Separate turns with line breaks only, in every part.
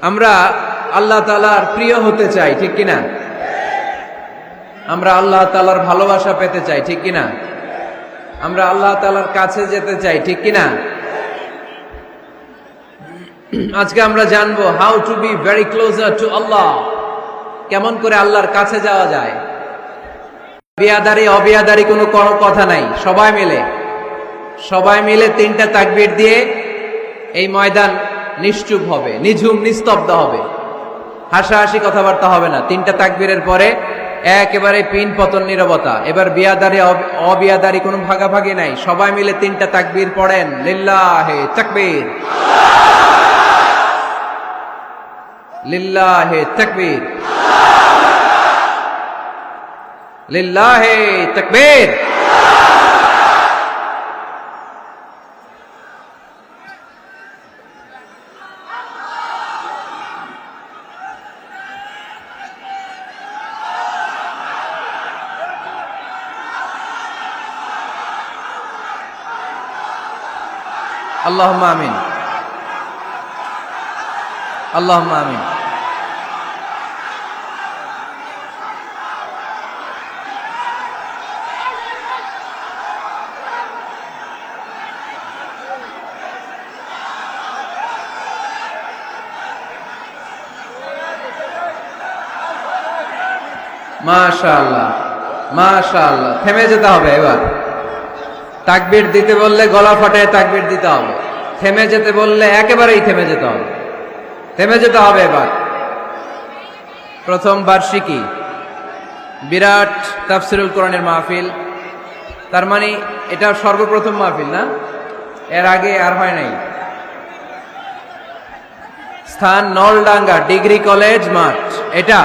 আমরা আল্লাহ তাআলার প্রিয় হতে চাই, ঠিক কিনা? আমরা আল্লাহ তাআলার ভালোবাসা পেতে চাই, ঠিক কিনা? আমরা আল্লাহ তাআলার কাছে যেতে চাই, ঠিক কিনা? আজকে আমরা জানবো how to be very closer to Allah, কেমন করে আল্লাহর কাছে যাওয়া যায়। বিয়াদারি অবিয়াদারি কোনো কথা নাই, সবাই মিলে তিনটা তাকবীর দিয়ে এই ময়দান নিশ্চুপ হবে, নিঝুম নিস্তব্ধ হবে, হাসাহাসি কথাবার্তা হবে না। তিনটা তাকবীরের পরে একেবারে পিন পতন নীরবতা। এবার বিয়াদারি অবিয়াদারি কোনো ভাগাভাগি নাই, সবাই মিলে তিনটা তাকবীর পড়েন। লিল্লাহে তাকবীর, লিল্লাহে তাকবীর, লিল্লাহে তাকবীর। আল্লাহুম্মা আমিন, আল্লাহুম্মা আমিন। মাশাআল্লাহ, মাশাআল্লাহ। থেমে যেতে হবে এবার। তাকবীর দিতে বললে গলা ফাটায় তাকবীর দিতে হবে, থেমে যেতে বললে একেবারেই থেমে যেতে হবে, থেমে যেতে হবে। এবার প্রথম বার্ষিকী বিরাট তাফসিরুল কোরআনের মাহফিল, তার মানে এটা সর্বপ্রথম মাহফিল না? এর আগে আর হয় নাই। স্থান নলডাঙ্গা ডিগ্রি কলেজ মাঠ, এটা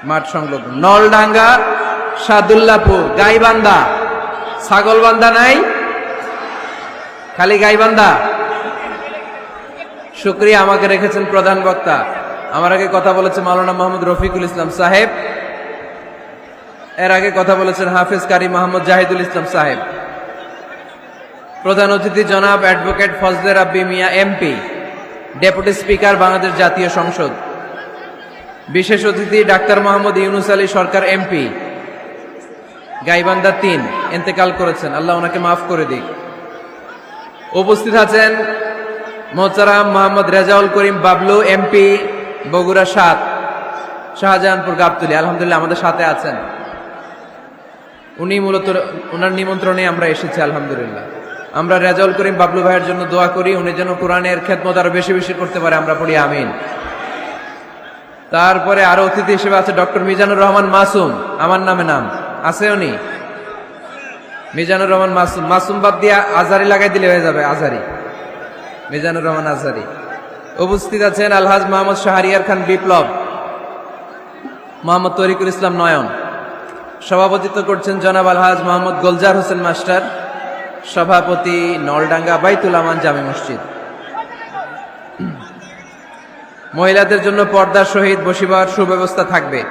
মাঠ সংলগ্ন নলডাঙ্গা, সাদুল্লাপুর, গাইবান্ধা। ছাগলবান্ধা নাই, খালি গাইবান্ধা। শুকরিয়া, আমাকে রেখেছেন প্রধান বক্তা। আমার আগে কথা বলেছে মাওলানা মোহাম্মদ রফিকুল ইসলাম সাহেব, এর আগে কথা বলেছেন হাফেজ কারি মোহাম্মদ জাহিদুল ইসলাম সাহেব। প্রধান অতিথি জনাব অ্যাডভোকেট ফজলে রাব্বি মিয়া এমপি, ডেপুটি স্পিকার বাংলাদেশ জাতীয় সংসদ। বিশেষ অতিথি ডাক্তার মোহাম্মদ ইউনুস আলী সরকার এমপি, গাইবান্ধা ৩, ইন্তেকাল করেছেন, আল্লাহ ওনাকে মাফ করে দিক। উপস্থিত আছেন মোহতারাম মোহাম্মদ রেজাউল করিম বাবলু এমপি, বগুড়া ৭, শাহজাহানপুর গাবতলী। আলহামদুলিল্লাহ আমাদের সাথে আছেন উনি, মূলত ওনার নিমন্ত্রণে আমরা এসেছি। আলহামদুলিল্লাহ আমরা রেজাউল করিম বাবলু ভাইয়ের জন্য দোয়া করি, উনি যেন কোরআনের খেদমত আরো বেশি বেশি করতে পারে, আমরা পড়ি আমিন। তারপরে আরো অতিথি হিসেবে আছে ডক্টর মিজানুর রহমান মাসুম, আমার নামে নাম আছে উনি, মিজানুর রহমান মাসুম। মাসুম বাদ দিয়া আজারি লাগাই দিলে হয়ে যাবে, আজারি, মিজানুর রহমান আজারি। উপস্থিত আছেন আলহাজ মোহাম্মদ শাহরিয়ার খান বিপ্লব, মোহাম্মদ তরিকুল ইসলাম নয়ন। সভাপতিত্ব করছেন জনাব আলহাজ মোহাম্মদ গোলজার হোসেন মাস্টার, সভাপতি নলডাঙ্গা বাইতুল আমান জামে মসজিদ। মহিলাদের জন্য পর্দার সহিত বসিবার সুব্যবস্থা থাকবে।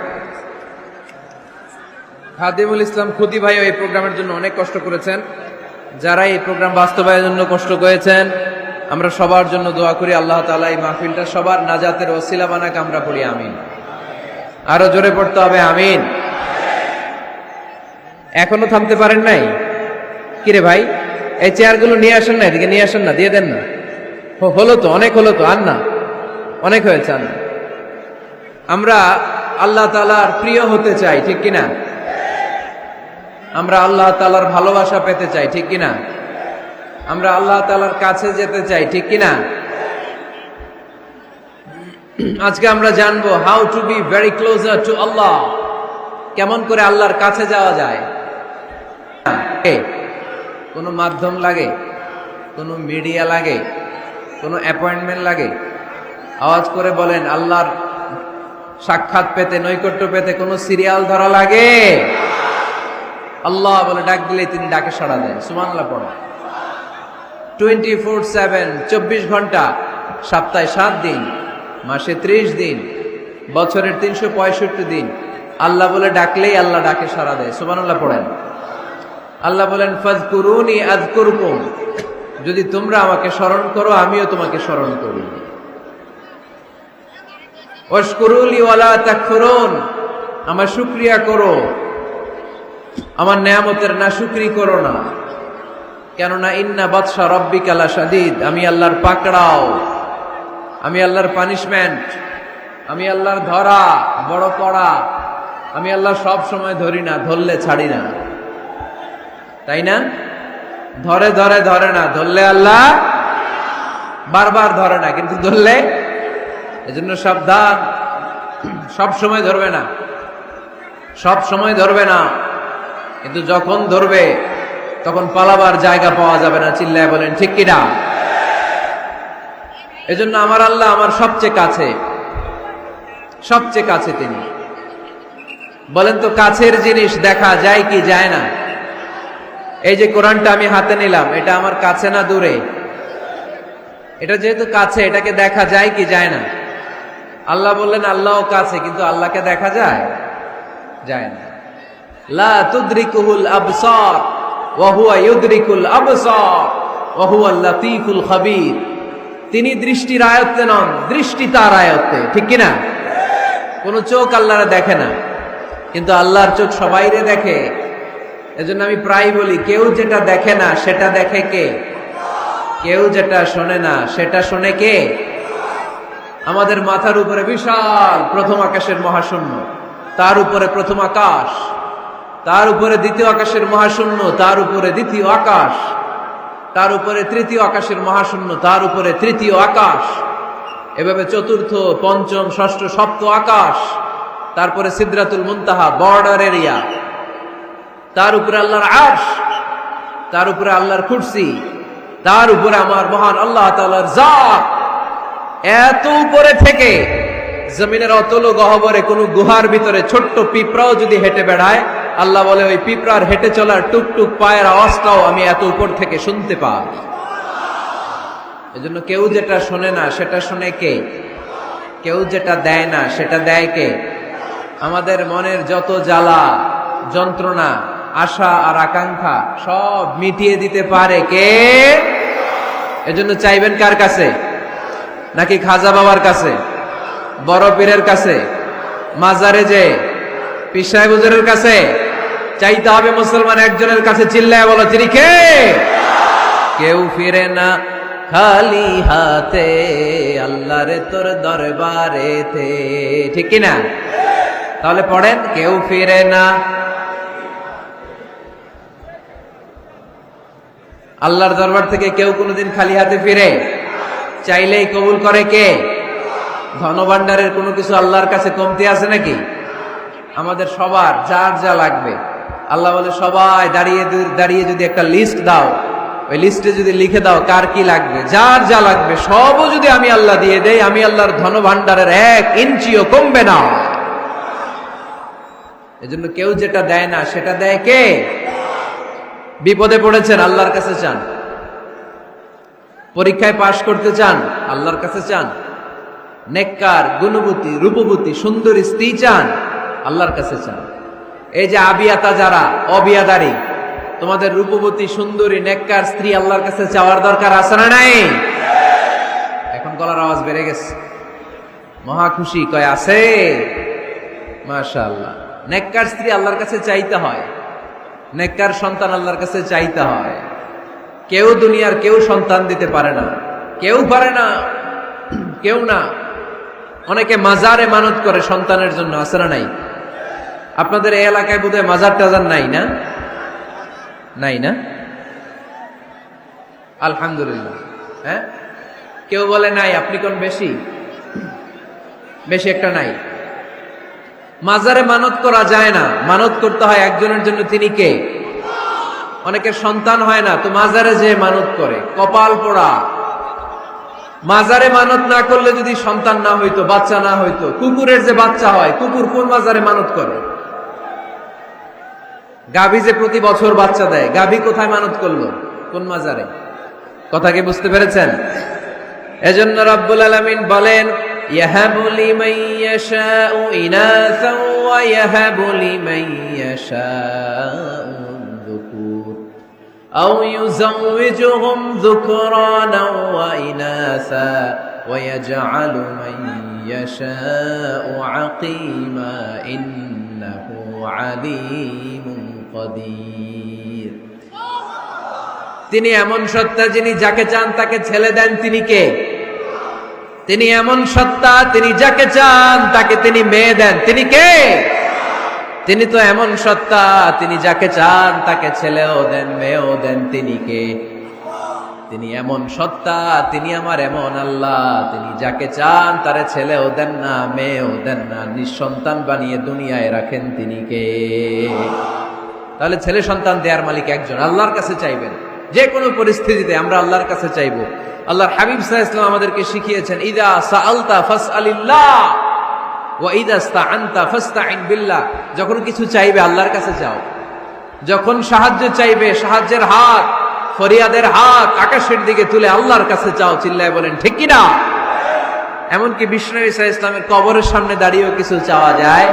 খাদিমুল ইসলাম খুদি ভাইও এই প্রোগ্রামের জন্য অনেক কষ্ট করেছেন। যারা এই প্রোগ্রাম বাস্তবায়নের জন্য কষ্ট করেছেন, আমরা সবার জন্য দোয়া করি আল্লাহ তাআলা এই মাহফিলটা সবার নাজাতের ওসিলা বানাক, আমরা পড়ি আমিন। আরো জোরে পড়তে হবে আমিন। এখনো থামতে পারেন নাই? কিরে ভাই, এই চেয়ারগুলো নিয়ে আসেন না, এদিকে নিয়ে আসেন না, দিয়ে দেন না। হলো তো, অনেক হলো তো, আর না, অনেক হয়েছে। আমরা আল্লাহ তাআলার প্রিয় হতে চাই, ঠিক কিনা? আমরা আল্লাহ তাআলার ভালোবাসা পেতে চাই, ঠিক কিনা? আমরা আল্লাহ তাআলার কাছে যেতে চাই, ঠিক কিনা? আজকে আমরা জানবো how to be very closer to Allah, কেমন করে আল্লাহর কাছে যাওয়া যায়। কোনো মাধ্যম লাগে, কোনো মিডিয়া লাগে, কোনো অ্যাপয়েন্টমেন্ট লাগে? আওয়াজ করে বলেন, আল্লাহর সাক্ষাৎ পেতে, নৈকট্য পেতে কোনো সিরিয়াল ধরা লাগে? আল্লাহ বলে ডাক দিলে তিনি ডাকে সাড়া দেন। সুবহানাল্লাহ পড়ো। 24/7, 24 ঘন্টা, সপ্তাহে 7 দিন, মাসে 30 দিন, বছরের 365 দিন আল্লাহ বলে ডাকলেই আল্লাহ ডাকে সাড়া দেয়। সুবহানাল্লাহ পড়েন। আল্লাহ বলেন ফাযকুরুনি আযকুরকুম, যদি তোমরা আমাকে স্মরণ করো আমিও তোমাকে স্মরণ করি। ওয়াশকুরুলি ওয়ালা তাকফুরুন, আমার শুকরিয়া করো, আমার নেয়ামতের নাশুকরি করো না। কেননা ইন্না বাতশা রাব্বিকা লাশাদীদ, আমি আল্লাহর পাকড়াও, আমি আল্লাহর পানিশমেন্ট, আমি আল্লাহর ধরা বড় কড়া। আমি আল্লাহ সব সময় ধরি না, ধরলে ছাড়ি না, তাই না? ধরে ধরে ধরে না, ধরলে আল্লাহ বারবার ধরে না, কিন্তু ধরলে, এজন্য সাবধান। সব সময় ধরবে না, সব সময় ধরবে না, কিন্তু যখন ধরবে তখন পালাবার জায়গা পাওয়া যাবে না। চিল্লায় বলেন ঠিক কিনা? এজন্য আমার আল্লাহ আমার সবচেয়ে কাছে, সবচেয়ে কাছে তিনি। বলেন তো কাছের জিনিস দেখা যায় কি যায় না? এই যে কোরআনটা আমি হাতে নিলাম, এটা আমার কাছে না দূরে? এটা যেহেতু কাছে, এটাকে দেখা যায় কি যায় না? আল্লাহ বললেন আল্লাহও কাছে, কিন্তু আল্লাহকে দেখা যায়? যায় না। লা তুদরিকুহুল আবসার ওয়া হুয়া ইউদরিকুল আবসার ওয়া হুয়াল লাতীফুল খাবীর। তিনি দৃষ্টির আয়ত্তে নন, দৃষ্টি তার আয়ত্তে, ঠিক কিনা? কোন চোখ আল্লাহরে দেখে না, কিন্তু আল্লাহর চোখ সবাইরে দেখে। এজন্য আমি প্রায় বলি, কেউ যেটা দেখে না সেটা দেখে কে? কেউ যেটা শোনে না সেটা শোনে কে? আমাদের মাথার উপরে বিশাল প্রথম আকাশের মহাশূন্য, তার উপরে প্রথম আকাশ, তার উপরে দ্বিতীয় আকাশের মহাশূন্য, তার উপরে দ্বিতীয় আকাশ, তার উপরে তৃতীয় আকাশের মহাশূন্য, তার উপরে তৃতীয় আকাশ, এভাবে চতুর্থ, পঞ্চম, ষষ্ঠ, সপ্ত আকাশ, তারপরে সিদরাতুল মুনতাহা বর্ডার এরিয়া, তার উপরে আল্লাহর আরশ, তার উপরে আল্লাহর কুরসি, তার উপরে আমার মহান আল্লাহ তাআলার জাত। এত উপরে থেকে জমিনের অতল গহ্বরে কোন গুহার ভিতরে ছোট্ট পিঁপড়াও যদি হেঁটে বেড়ায়, আল্লাহ বলে ওই পিঁপড়ার হেঁটে চলার টুকটুক পায়ের আওয়াজটাও আমি এত উপর থেকে শুনতে পাই। এজন্য কেউ যেটা শোনে না সেটা শোনে কে? কেউ যেটা দেয় না সেটা দেয় কে? আমাদের মনের যত জ্বালা যন্ত্রণা, আশা আর আকাঙ্ক্ষা সব মিটিয়ে দিতে পারে কে? এজন্য চাইবেন কার কাছে? নাকি খাজা বাবার কাছে, বড় পীরের কাছে, মাজারে যে পীর সাহেব হুজুরের কাছে? চাইতে হবে মুসলমান একজনের কাছে। চিল্লায় বলো তিনি কে? কেউ ফিরে না খালি হাতে, আল্লাহরে তোর দরবারেতে, ঠিক কিনা? তাহলে পড়েন, কেউ ফিরে না। আল্লাহর দরবার থেকে কেউ কোনোদিন খালি হাতে ফিরে? চাইলেই কবুল করে কে? ধনভাণ্ডারের কোনো কিছু আল্লাহর কাছে কমতি আছে নাকি? আমাদের সবার যার যা লাগবে, আল্লাহ বলে সবাই দাঁড়িয়ে দাঁড়িয়ে যদি একটা লিস্ট দাও, ওই লিস্টে যদি লিখে দাও কার কি লাগবে, যার যা লাগবে সবও যদি আমি আল্লাহ দিয়ে দেই, আমি আল্লাহর ধনভাণ্ডারের 1 ইঞ্চিও কমবে না। এজন্য কেউ যেটা দেয় না সেটা দেয় কে? বিপদে পড়েছেন, আল্লাহর কাছে চান। পরীক্ষায় পাশ করতে চান, আল্লাহর কাছে চান। নেককার, গুণবতী, রূপবতী, সুন্দরী স্ত্রী চান, আল্লাহর কাছে চান। এই যে আবিয়াতা যারা অবিয়াদারি, তোমাদের রূপবতী, সুন্দরী, নেককার স্ত্রী আল্লাহর কাছে চাওয়ার দরকার আছে না নাই? এখন গলার আওয়াজ বেড়ে গেছে, মহা খুশি, কয় আছে। মাশাআল্লাহ। নেককার স্ত্রী আল্লাহর কাছে চাইতে হয়, নেককার সন্তান আল্লাহর কাছে চাইতে হয়। কেউ দুনিয়ার কেউ সন্তান দিতে পারে না, কেউ পারে না, কেউ না। অনেকে মাজারে মানত করে সন্তানের জন্য, আছে না নাই? আপনাদের এই এলাকায় বোধহয় মাজার টাজার নাই না? নাই না? আলহামদুলিল্লাহ। হ্যাঁ, কেউ বলে নাই, আপনি কোন বেশি? বেশি একটা নাই। মাজারে মানত করা যায় না, মানত করতে হয় একজনের জন্য, তিনি কে? অনেকের সন্তান হয় না, তো মাজারে যে মানত করে, কপাল পোড়া। মাজারে মানত না করলে যদি সন্তান না হইতো, বাচ্চা না হইতো, কুকুরের যে বাচ্চা হয়, কুকুর কোন মাজারে মানত করে? গাভী যে প্রতি বছর বাচ্চা দেয়, গাভী কোথায় মানত করলো? কোন মাজারে? কথা কি বুঝতে পেরেছেন? এজন্য রাব্বুল আলামিন বলেন, ইয়াহাবু লিমান ইয়াশাউ ইনাসান ওয়া ইয়াহাবু লিমান ইয়াশাউ যুকুর আও ইউযাওয়িজুহুম যুকরানা ওয়া ইনাসা ويجعل من يشاء عقيما إنه عليم قدير তিনি এমন সত্তা যিনি যাকে চান তাকে ছেলে দেন তিনি কে তিনি এমন সত্তা তিনি যাকে চান তাকে তিনি মেয়ে দেন তিনি কে তিনি তো এমন সত্তা তিনি যাকে চান তাকে ছেলেও দেন মেয়েও দেন তিনি কে তিনি এমন সত্তা তিনি আমার এমন আল্লাহ তিনি যাকে চান তারে ছেলেও দেন না মেয়েও দেন না নিঃসন্তান বানিয়ে দুনিয়ায় রাখেন তিনি কে তাহলে ছেলে সন্তান দেয়ার মালিক একজন আল্লাহর কাছে চাইবেন যে কোনো পরিস্থিতিতে আমরা আল্লাহর কাছে চাইবো আল্লাহর হাবিব সাল্লাল্লাহু আলাইহি ওয়াসাল্লাম আমাদেরকে শিখিয়েছেন ইদা সাআলতা ফাসআলিল্লাহ ওয়া ইদা ইসতাআনতা ফাসতাইন বিল্লাহ যখন কিছু চাইবে আল্লাহর কাছে চাও যখন সাহায্য চাইবে সাহায্যের হাত ফরিয়াদের হাত আকাশের দিকে তুলে আল্লাহর কাছে চাও চিল্লায় বলেন ঠিক কি না এমনকি বিষ্ণু ঈসা ইসলামের কবরের সামনে দাঁড়িয়েও কিছু চাওয়া যায়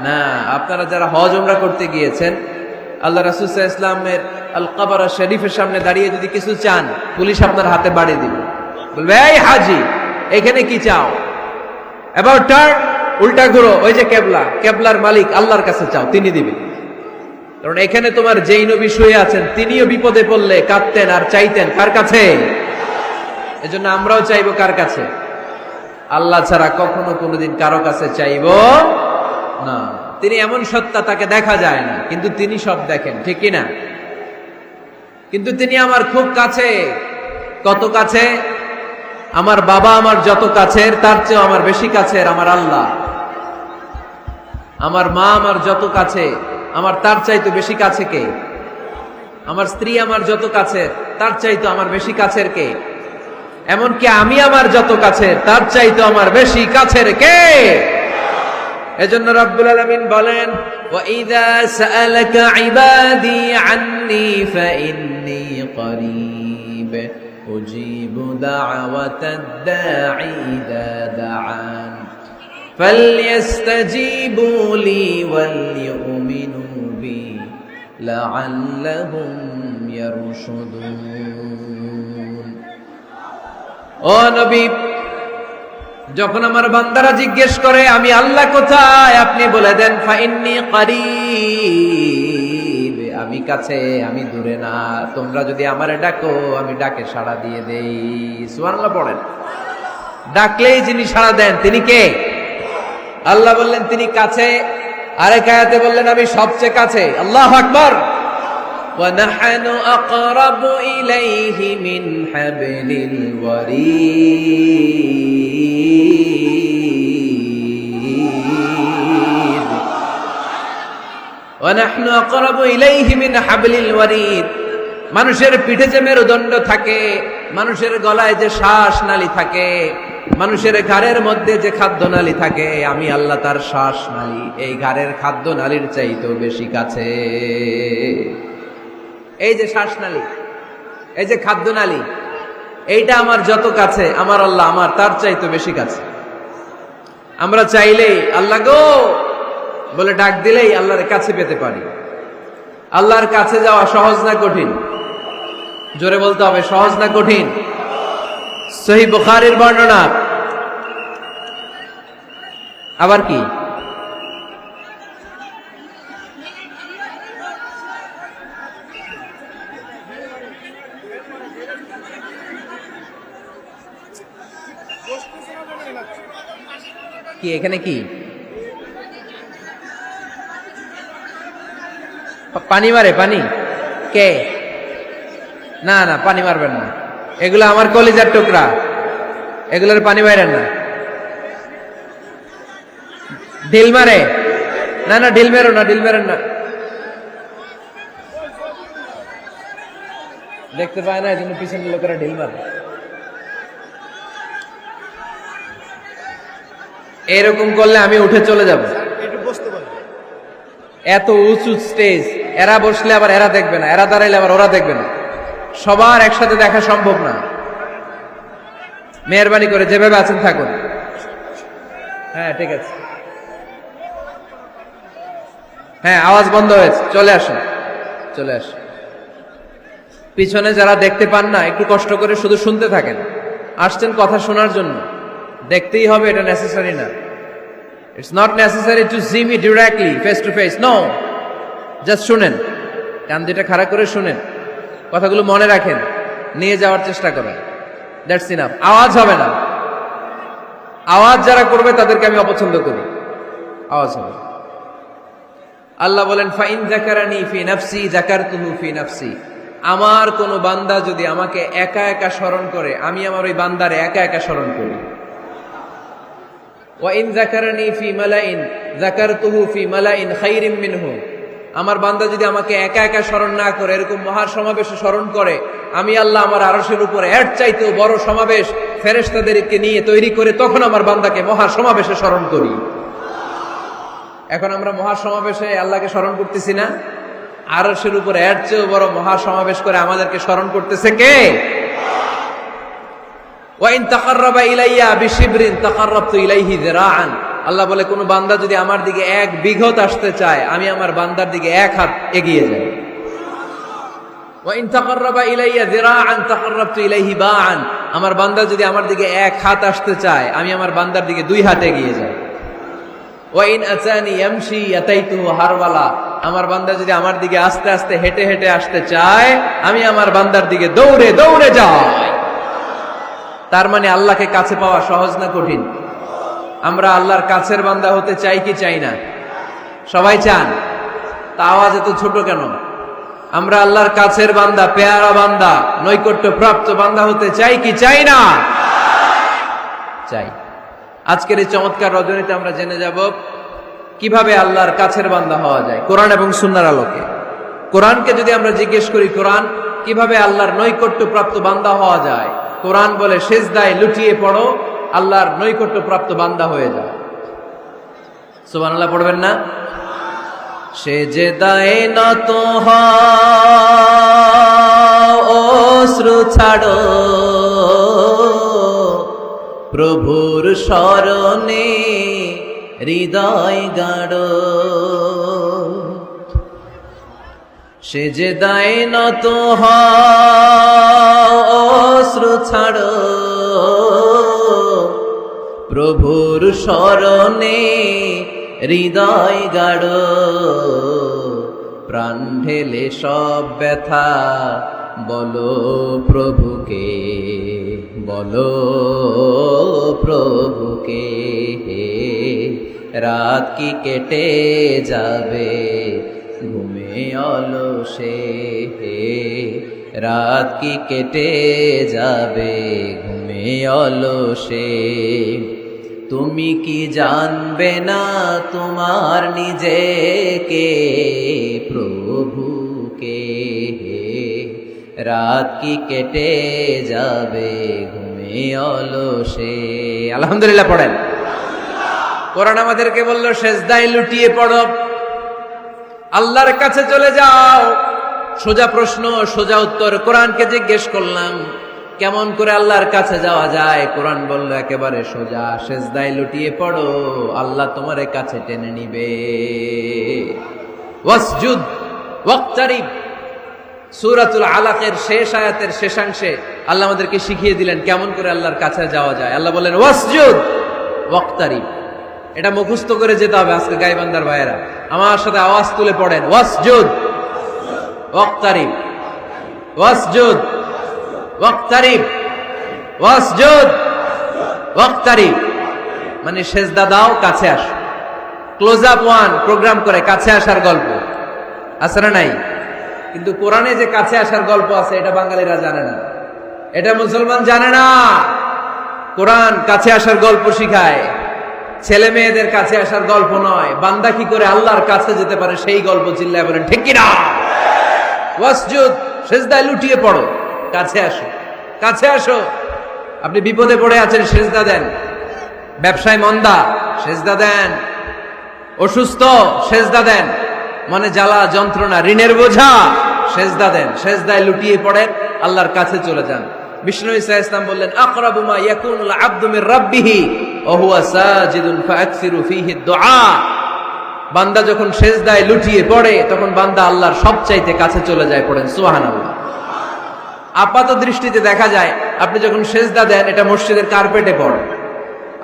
না আপনারা যারা হজ উমরা করতে গিয়েছেন আল্লাহ রাসূল সাল্লাল্লাহু আলাইহি ওয়াসাল্লামের আল কবর শরীফের সামনে দাঁড়িয়ে যদি কিছু চান পুলিশ আপনার হাতে বাড়ি দিবে বলবে এই হাজী এখানে কি চাও অ্যাবাউট টার্ন উল্টা ঘুরো ওই যে কেবলা কেবলার মালিক আল্লাহর কাছে চাও তিনি দিবেন কারণ এখানে তোমার যেই নবী শুয়ে আছেন তিনিও বিপদে পড়লে কাঁদতেন আর চাইতেন কার কাছে এজন্য আমরাও চাইবো কার কাছে আল্লাহ ছাড়া কখনো কোনোদিন কারো কাছে চাইবো না তিনি এমন সত্তা তাকে দেখা যায় না কিন্তু তিনি সব দেখেন ঠিক কি না কিন্তু তিনি আমার খুব কাছে কত কাছে আমার বাবা আমার যত কাছের তার চেয়ে আমার বেশি কাছের আমার আল্লাহ আমার মা আমার যত কাছে আমার তার চাইতো বেশি কাছে কে আমার স্ত্রী আমার যত কাছের তার চাইতো আমার বেশি কাছের কে এমনকি আমি আমার যত কাছের তার চাইতো আমার বেশি কাছের কে এজন্য রব্বুল আলামিন বলেন ওয়া ইযা সাআলাকা ইবাদি আন্নী ফাইন্নী করিব উজিবু দাওয়াতাদ দাঈ ইযা দাআন ফালইস্তাজিবু লি ওয়ালইউমিনু বি লাআল্লাহুম ইয়ারশুদুন ও নবী যখন আমার বান্দারা জিজ্ঞেস করে আমি আল্লাহ কোথায় আপনি বলে দেন ফাইন্নী করিব আমি কাছে আমি দূরে না তোমরা যদি আমারে ডাকো আমি ডাকে সাড়া দিয়ে দেই সুবহানাল্লাহ পড়েন ডাকলেই যিনি সাড়া দেন তিনি কে আল্লাহ বললেন তিনি কাছে আরেক আয়াতে বললেন আমি সবচেয়ে কাছে আল্লাহু আকবার ওয়া নাহনু আকরাবু ইলাইহি মিন হাবলিল ওয়ারিদ ওয়া নাহনু আকরাবু ইলাইহি মিন হাবলিল ওয়ারিদ মানুষের পিঠে যে মেরুদণ্ড থাকে মানুষের গলায় যে শ্বাস নালী থাকে মানুষের ঘাড়ের মধ্যে যে খাদ্যনালী থাকে আমি আল্লাহ তার শ্বাস নালী এই ঘাড়ের খাদ্যনালীর চাইতেও বেশি কাছে এই যে শ্বাসনালী এই যে খাদ্যনালী এইটা আমার যত কাছে আমার আল্লাহ আমার তার চাইতে বেশি কাছে আমরা চাইলেই আল্লাহ গো বলে ডাক দিলেই আল্লাহর কাছে পেতে পারি আল্লাহর কাছে যাওয়া সহজ না কঠিন জোরে বলতে হবে সহজ না কঠিন সহিহ বুখারীর বর্ণনা আবার কি কি এখানে কি পানি মারে পানি কে না না পানি মারবেন না এগুলো আমার কলিজার টুকরা এগুলোর পানি মারেন না ঢিল মারে না না ঢিল মেরো না ঢিল মেরেন না দেখতে পায় না এই জন্য পিছনের লোকেরা ঢিল মারে এরকম করলে আমি উঠে চলে যাব এত উঁচু স্টেজ এরা বসলে আবার এরা দেখবে না এরা দাঁড়াইলে আবার ওরা দেখবে না সবার একসাথে দেখা সম্ভব না মেহরবানি করে যেভাবে আছেন থাকুন হ্যাঁ ঠিক আছে হ্যাঁ আওয়াজ বন্ধ হয়েছে চলে আসুন চলে আসুন পিছনে যারা দেখতে পান না একটু কষ্ট করে শুধু শুনতে থাকেন আসছেন কথা শোনার জন্য, দেখতেই হবে এটা নেসেসারি না। It's not necessary to see me directly face to face, no, just শুনেন, কান দুটা খাড়া করে শুনেন, কথাগুলো মনে রাখেন, নিয়ে যাওয়ার চেষ্টা করেন, দ্যাটস ইনাফ। আওয়াজ হবে না, আওয়াজ যারা করবে তাদেরকে আমি অপছন্দ করি, আওয়াজ হবে। আল্লাহ বলেন ফাইন যাকারানি ফি নাফসি যাকারতুহু ফি নাফসি, আমার কোন বান্দা যদি আমাকে একা একা স্মরণ করে আমি আমার ওই বান্দারে একা একা স্মরণ করি। ওয়া ইন যাকারানি ফি মালাইন যাকারতুহু ফি মালাইন খাইরিম মিনহু, আমার বান্দা যদি আমাকে একা একা স্মরণ না করে এরকম মহা সমাবেশে স্মরণ করে, আমি আল্লাহ আমার আরশের উপরে এর চাইতেও বড় সমাবেশ ফেরেশতাদেরকে নিয়ে তৈরি করে তখন আমার বান্দাকে মহা সমাবেশে স্মরণ করি। এখন আমরা মহা সমাবেশে আল্লাহকে স্মরণ করতেছি না? আরশের উপরে এর চেয়েও বড় মহা সমাবেশ করে আমাদেরকে স্মরণ করতেছে কে? ওয়া ইন তাকাররাবা ইলাইয়া বিশিবরিন তাকাররাবতু ইলাইহি যিরাআন, আল্লাহ বলে কোন বান্দা যদি আমার দিকে এক বিঘত আসতে চায় আমি আমার বান্দার দিকে এক হাত এগিয়ে যাই। ওয়া ইন তাকাররাবা ইলাইয়া যিরাআন তাকাররাবতু ইলাইহি বাআন, আমার বান্দা যদি আমার দিকে এক হাত আসতে চায় আমি আমার বান্দার দিকে দুই হাত এগিয়ে যাই। ওয়া ইন আতানি ইয়ামশি আতাইতুহু হারওয়ালা, আমার বান্দা যদি আমার দিকে আস্তে আস্তে হেঁটে হেঁটে আসতে চায় আমি আমার বান্দার দিকে দৌড়ে দৌড়ে যাই। তার মানে আল্লাহকে কাছে পাওয়া সহজ না কঠিন? আমরা আল্লাহর কাছের বান্দা হতে চাই কি চাই না? সবাই চান। তা আওয়াজ এত ছোট কেন? আমরা আল্লাহর কাছের বান্দা, পেয়ারা বান্দা, নৈকট্য প্রাপ্ত বান্দা হতে চাই কি চাই না? চাই। আজকের এই চমৎকার রজনীতে আমরা জেনে যাব কিভাবে আল্লাহর কাছের বান্দা হওয়া যায় কোরআন এবং সুন্নাহর আলোকে। কোরআনকে যদি আমরা জিজ্ঞেস করি কোরআন কিভাবে আল্লাহর নৈকট্য প্রাপ্ত বান্দা হওয়া যায়, কোরআন বলে সেজদায় লুটিয়ে পড়ো, আল্লাহর নৈকট্য প্রাপ্ত বান্দা হয়ে যায়। সুবহানাল্লাহ পড়বেন না? সেজদায় নত হও, অশ্রু ছাড়ো, প্রভুর শরণে হৃদয় গাড়ো। সেজদায় নত হও, অশ্রু ছাড়ো, প্রভুর শরণে হৃদয় গাড়ো। প্রাণ ঢেলে সব ব্যথা বলো প্রভুকে, বলো প্রভুকে। রাত কি কেটে যাবে ঘুমে অলসে, রাত কি কেটে যাবে ঘুমে অলসে। তুমি কি জানবে না তোমার নিজেকে প্রভুকে, রাত কি কেটে যাবে ঘুমে অলসে। আলহামদুলিল্লাহ পড়েন। কোরআন আমাদেরকে বলল সেজদায় লুটিয়ে পড়ো, আল্লাহর কাছে চলে যাও। সোজা প্রশ্ন সোজা উত্তর। কোরআনকে জিজ্ঞেস করলাম কেমন করে আল্লাহর কাছে যাওয়া যায়, কোরআন বলল একেবারে সোজা, সেজদায় লুটিয়ে পড়ো, আল্লাহ তোমার কাছে টেনে নিবে। ওয়াসজুদ ওয়াক্তারিব, সূরাতুল আলাকের শেষ আয়াতের শেষাংশে আল্লাহ আমাদেরকে শিখিয়ে দিলেন কেমন করে আল্লাহর কাছে যাওয়া যায়। আল্লাহ বললেন ওয়াসজুদ ওয়াক্তারিব। এটা মুখস্থ করে যেতে হবে আজকে গায়বান্দার ভাইয়েরা, আমার সাথে আওয়াজ তুলে পড়েন ওয়াসজুদ ওয়াক্তারিব, ওয়াসজুদ ওয়াক্তারিব, ওয়াসজুদ ওয়াক্তারিব। মানে সেজদা দাও, কাছে আসো। ক্লোজ আপ ওয়ান প্রোগ্রাম করে কাছে আসার গল্প আছে না নাই? কিন্তু কোরআনে যে কাছে আসার গল্প আছে এটা বাঙালিরা জানে না, এটা মুসলমান জানে না। কোরআন কাছে আসার গল্প শিখায়, ছেলে মেয়েদের কাছে আসার গল্প নয়। বান্দা কি করে আল্লাহর কাছে যেতে পারে সেই গল্প। চিল্লায় বলেন ঠিক কিনা? ওয়াসজুদ, সেজদায় লুটিয়ে পড়ো, কাছে আসো, কাছে আসো। আপনি বিপদে পড়ে আছেন, সেজদা দেন। ব্যবসায় মন্দা, সেজদা দেন। অসুস্থ, সেজদা দেন। মনে জ্বালা যন্ত্রণা, ঋণের বোঝা, সেজদা দেন। সেজদায় লুটিয়ে পড়েন, আল্লাহর কাছে চলে যান। বিষ্ণু ঈসা ইসলাম বললেন আকরাবু মা ইয়াকুনুল আবদু মির রাব্বিহি ওয়া হুয়া সাজিদুন ফাআকসিরু ফীহি দুআ। বান্দা যখন সেজদায় লুটিয়ে পড়ে তখন বান্দা আল্লাহর সবচাইতে কাছে চলে যায়। পড়েন সুবহানাল্লাহ। আপাত দৃষ্টিতে দেখা যায় আপনি যখন সেজদা দেন এটা মসজিদের কার্পেটে পড়ে,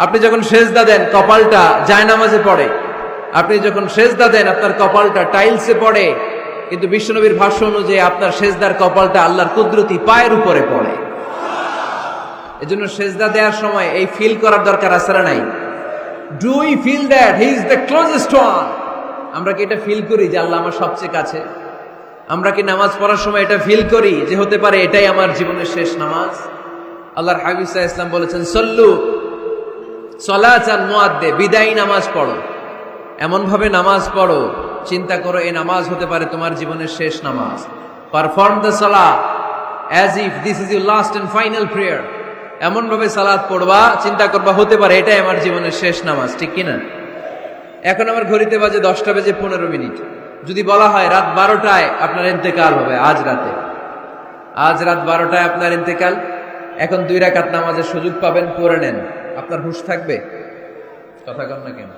আপনি যখন সেজদা দেন কপালটা জায়নামাজে পড়ে, আপনি যখন সেজদা দেন আপনার কপালটা টাইলসে পড়ে, কিন্তু বিশ্বনবীর ভাষ্য অনুযায়ী আপনার সেজদার কপালটা আল্লাহর কুদরতি পায়ের উপরে পড়ে। এজন্য সেজদা দেওয়ার সময় এই ফিল করার দরকার আছে না নাই? Do we feel that he is the closest one? আমরা কি এটা ফিল করি যে আল্লাহ আমার সবচেয়ে কাছে? আমরা কি নামাজ পড়ার সময় এটা ফিল করি যে হতে পারে এটাই আমার জীবনের শেষ নামাজ? আল্লাহর হাবিব সাল্লাল্লাহু আলাইহি ওয়াসাল্লাম বলেছেন, সল্লু সলাতান মুআদ্দে, বিদায়ী নামাজ পড়ো, এমন ভাবে নামাজ পড়ো চিন্তা করো এই নামাজ হতে পারে তোমার জীবনের শেষ নামাজ। পারফর্ম দ্য সালাহ as if this is your last and final prayer. এমন ভাবে সালাত পড়বা, চিন্তা করবা হতে পারে এটাই আমার জীবনের শেষ নামাজ, ঠিক কিনা? এখন আমার ঘড়িতে বাজে 10:15। যদি বলা হয় রাত 12টায় আপনার ইন্তেকাল হবে, আজ রাত 12টায় আপনার ইন্তেকাল, এখন 2 রাকাত নামাজের সুযোগ পাবেন, পড়ে নেন, আপনার হুঁশ থাকবে? কথা কন না কেন?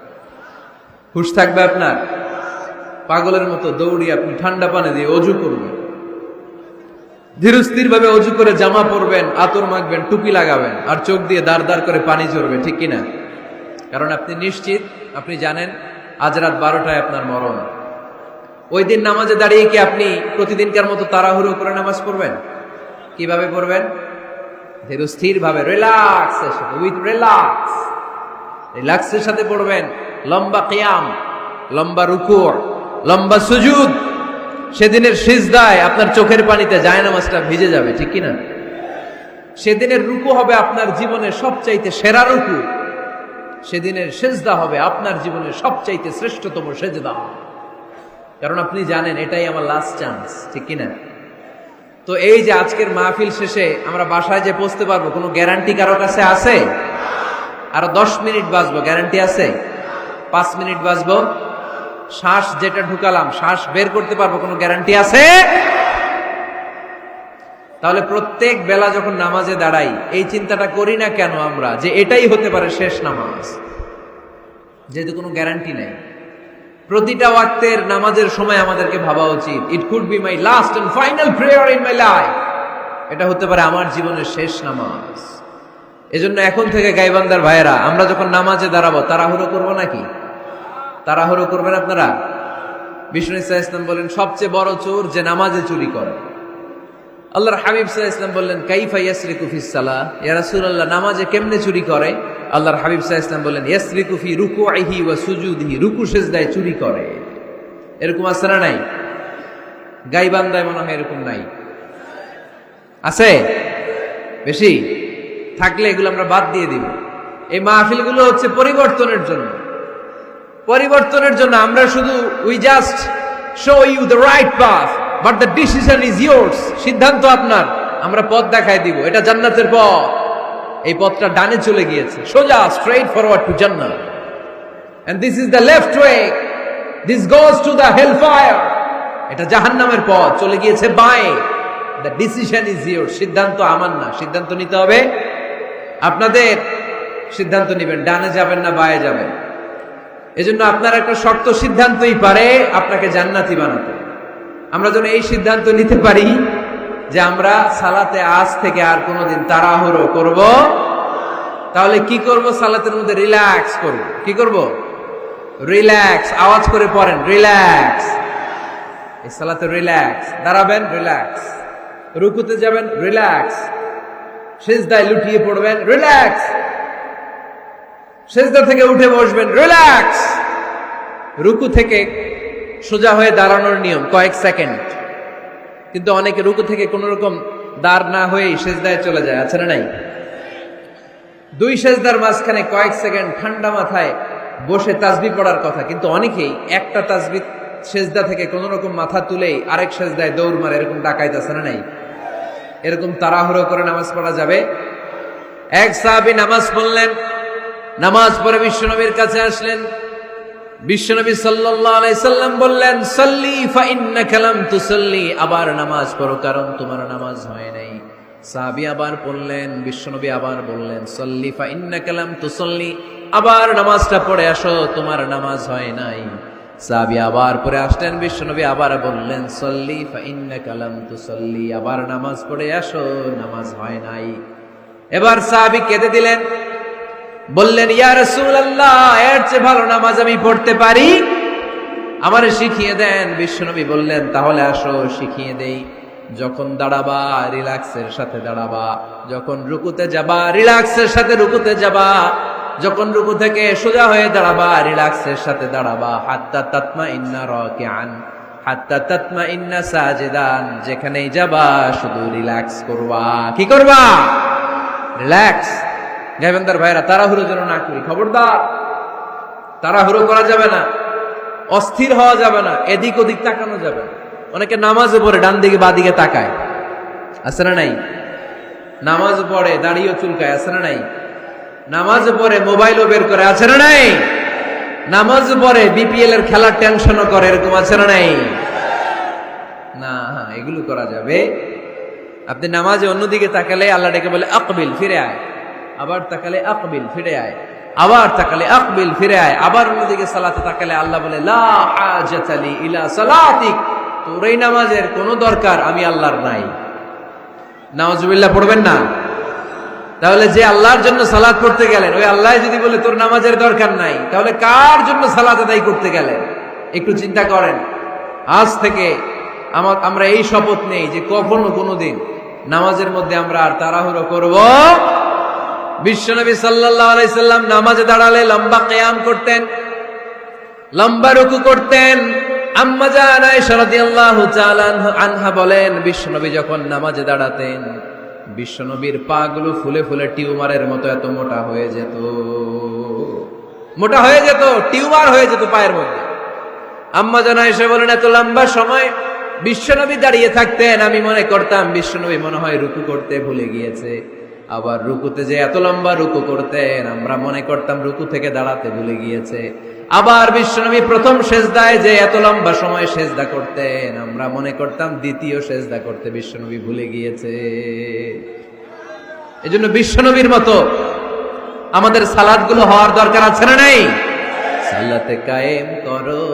হুঁশ থাকবে আপনার? পাগলের মতো দৌড়ি আপনি ঠান্ডা পানি দিয়ে অজু করবেন, ধীরস্থির ভাবে অজু করে জামা পরবেন, আতর মাখবেন, টুপি লাগাবেন, আর চোখ দিয়ে দাঁড় দাঁড় করে পানি ঝরবে, ঠিক কিনা? কারণ আপনি নিশ্চিত, আপনি জানেন আজ রাত 12টায় আপনার মরণ। ওই দিন নামাজে দাঁড়িয়ে কি আপনি প্রতিদিনকার মতো তাড়াহুড়ো করে নামাজ পড়বেন? কিভাবে পড়বেন? ধীরস্থির ভাবে, রিল্যাক্সের সাথে পড়বেন। লম্বা কিয়াম, লম্বা রুকু, লম্বা সুজুদ। সেদিনের সিজদায় আপনার চোখের পানিতে জায়নামাজটা ভিজে যাবে, ঠিক কিনা? সেদিনের রুকু হবে আপনার জীবনের সবচাইতে সেরা রুকু, সেদিনের সিজদা হবে আপনার জীবনের সবচাইতে শ্রেষ্ঠতম সিজদা, কারণ আপনি জানেন এটাই আমার লাস্ট চান্স, ঠিক কিনা? তো এই যে আজকের মাহফিল শেষে আমরা বাসায় যে পৌঁছতে পারবো, কোনো গ্যারান্টি কারো কাছে আছে? আরো 10 মিনিট বাঁচবো, গ্যারান্টি আছে? 5 মিনিট বাঁচবো, শ্বাস যেটা ঢুকালাম শ্বাস বের করতে পারবো, কোনো গ্যারান্টি আছে? তাহলে প্রত্যেক বেলা যখন নামাজে দাঁড়াই এই চিন্তাটা করি না কেন আমরা যে এটাই হতে পারে শেষ নামাজ, যেহেতু কোনো গ্যারান্টি নেই। প্রতিটা ওয়াক্তের নামাজের সময় আমাদেরকে ভাবা উচিত, it could be my last and final prayer in my life, এটা হতে পারে আমার জীবনের শেষ নামাজ। এজন্য এখন থেকে গাইবান্দার ভাইয়েরা, আমরা যখন নামাজে দাঁড়াবো তাড়াহুড়ো করবো নাকি? তাড়াহুড়ো করবেন আপনারা? বিষ্ণু সাল্লাল্লাহু আলাইহি ওয়াসাল্লাম বলেন সবচেয়ে বড় চোর যে নামাজে চুরি করে। আল্লাহর হাবিব সাল্লাল্লাহু আলাইহি ওয়াসাল্লাম বললেন কাইফা ইয়াসরিকু ফিস সালাহ, ইয়া রাসূলুল্লাহ নামাজে কেমনে চুরি করে? আল্লাহর হাবিব সাল্লাল্লাহু আলাইহি ওয়াসাল্লাম বললেন ইয়াসরিকু ফি রুকুইহি ওয়া সুজুদিহি, রুকু সিজদায় চুরি করে। এরকম আছে না নাই? গাইবান্দায় মনে হয় এরকম নাই, আছে বেশি? থাকলে এগুলো আমরা বাদ দিয়ে দিব। এই মাহফিলগুলো হচ্ছে পরিবর্তনের জন্য, পরিবর্তনের জন্য। আমরা শুধু we just show you the right path but the decision is yours, সিদ্ধান্ত আপনার, আমরা পথ দেখায় দিব, এটা জান্নাতের পথ। এই পথটা ডানে চলে গিয়েছে, সোজা স্ট্রেইট ফরওয়ার্ড টু জান্নাত, and this is the left way, this goes to the hell fire, এটা জাহান্নামের পথ, চলে গিয়েছে বাঁয়ে। দ্য ডিসিশন ইজ ইয়োর্স, সিদ্ধান্ত আমার না, সিদ্ধান্ত নিতে হবে আপনাদের। সিদ্ধান্ত নেবেন ডানে যাবেন না বাঁয়ে যাবেন। এজন্য আপনার একটা শক্ত সিদ্ধান্তই পারে আপনাকে জান্নাতি বানাতে। আমরা যেন এই সিদ্ধান্ত নিতে পারি যে আমরা সালাতে আজ থেকে আর কোনোদিন তাড়াহুড়ো করব। তাহলে কি করব? সালাতের মধ্যে রিল্যাক্স করব। কি করব? রিল্যাক্স। আওয়াজ করে পড়েন, রিল্যাক্স। এই সালাতে রিল্যাক্স। দাঁড়াবেন, রিল্যাক্স। রুকুতে যাবেন, রিল্যাক্স। সিজদায় লুটিয়ে পড়বেন, রিল্যাক্স। সিজদা থেকে উঠে বসবেন, রিল্যাক্স। রুকু থেকে সোজা হয়ে দাঁড়ানোর নিয়ম কয়েক সেকেন্ড, কিন্তু অনেকে রুকু থেকে কোন রকম দাঁড় না হয়েই সিজদায় চলে যায়, আছে না নাই? 2 সিজদার মাঝখানে কয়েক সেকেন্ড ঠান্ডা মাথায় বসে তাসবিহ পড়ার কথা, কিন্তু অনেকেই একটা তাসবিহ সিজদা থেকে কোন রকম মাথা তুলেই আরেক সিজদায় দৌড় মারে, এরকম ডাকাইত, আছে না নাই? এরকম তাড়াহুড়ো করে নামাজ পড়া যাবে? এক সাহাবী নামাজ পড়লেন, নামাজ পড়ে বিশ্বনবীর কাছে আসলেন। বিশ্বনবী সাল্লাল্লাহু আলাইহি সাল্লাম বললেন সাল্লি ফা ইন্নাকা লাম তুসাল্লি, আবার নামাজ পড়ো কারণ তোমার নামাজ হয় নাই। সাহাবী আবার পড়লেন, বিশ্বনবী আবার বললেন সাল্লি ফা ইন্নাকা লাম তুসাল্লি, আবার নামাজটা পড়ে আসো তোমার নামাজ হয় নাই। সাহাবী আবার পরে আসলেন, বিশ্বনবী আবার বললেন সল্লি ফাইন্নাকা লাম তুসল্লি, আবার নামাজ পড়ে আসো, নামাজ হয় নাই। এবার সাহাবী কেঁদে দিলেন, বললেন ইয়া রাসূলুল্লাহ, এর চেয়ে ভালো নামাজ আমি পড়তে পারি, আমারে শিখিয়ে দেন। বিশ্বনবী বললেন তাহলে আসো শিখিয়ে দেই। যখন দাঁড়াবা রিল্যাক্সের সাথে দাঁড়াবা, যখন রুকুতে যাবা রিল্যাক্সের সাথে রুকুতে যাবা, যখন রুকু থেকে সোজা হয়ে দাঁড়াবা রিল্যাক্সের সাথে দাঁড়াবা। হাত্তা তাতমাইন্না রাকিআন হাত্তা তাতমাইন্না সাজিদান, যেখানেই যাবা শুধু রিল্যাক্স করবা। কি করবা? রিল্যাক্স। গাইবান্দার ভাইরা, তাড়াহুড়ো যেন না করি, খবরদার। তাড়াহুড়ো করা যাবে না, অস্থির হওয়া যাবে না, এদিক ওদিক তাকানো যাবে না। অনেকে নামাজে পড়ে ডান দিকে বা দিকে তাকায়, আছে না নাই? নামাজ পড়ে দাঁড়িয়ে চুলকায়, আছে না নাই? নামাজ পড়ে মোবাইলও বের করে, আছে না নাই? নামাজ পড়ে বিপিএল এর খেলার টেনশনও করে, এরকম আছে না নাই? না, এগুলো করা যাবে। আপনি নামাজে অন্যদিকে তাকালে আল্লাহ ডেকে বলে আকবিল, ফিরে আয়। আবার তাকালে আকবিল, ফিরে আয়। আবার তাকালে আকবিল, ফিরে আয়। আবার অন্যদিকে সালাতে তাকালে আল্লাহ বলে লা হাজাতা লি ইলা সালাতিক, তোর এই নামাজের কোনো দরকার আমি আল্লাহর নাই। নাউজুবিল্লাহ পড়বেন না? তাহলে যে আল্লাহর জন্য সালাত পড়তে গেলেন, ওই আল্লাহ যদি বলে তোর নামাজের দরকার নাই, তাহলে কার জন্য সালাত আদায় করতে গেলেন? একটু চিন্তা করেন। আজ থেকে আমরা এই শপথ নেই যে কখনো কোনোদিন নামাজের মধ্যে আমরা আর তাড়াহুড়ো করব। বিশ্বনবী সাল্লাল্লাহু আলাইহি সাল্লাম নামাজে দাঁড়ালে লম্বা কিয়াম করতেন, লম্বা রুকু করতেন। আম্মা জান আয়েশা রাদিয়াল্লাহু তাআলা আনহা বলেন, বিশ্বনবী যখন নামাজে দাঁড়াতেন, বিশ্বনবীর পা গুলো ফুলে ফুলে টিউমারের মতো এত মোটা হয়ে যেত, মোটা হয়ে যেত, টিউমার হয়ে যেত পায়ের মধ্যে। আম্মা জান আয়েশা বলেন, এত লম্বা সময় বিশ্বনবী দাঁড়িয়ে থাকতেন, আমি মনে করতাম বিশ্বনবী মনে হয় রুকু করতে ভুলে গিয়েছে। আবার রুকুতে যে এত লম্বা রুকু করতেন, আমরা মনে করতাম রুকু থেকে দাঁড়াতে ভুলে গিয়েছে। আবার বিশ্বনবী প্রথম সেজদায় যে এত লম্বা সময় সেজদা করতেন, আমরা মনে করতাম দ্বিতীয় সেজদা করতে বিশ্বনবী ভুলে গিয়েছে। এজন্য বিশ্বনবীর মতো আমাদের সালাতগুলো হওয়ার দরকার আছে না নাই? সালাতে কায়েম করো,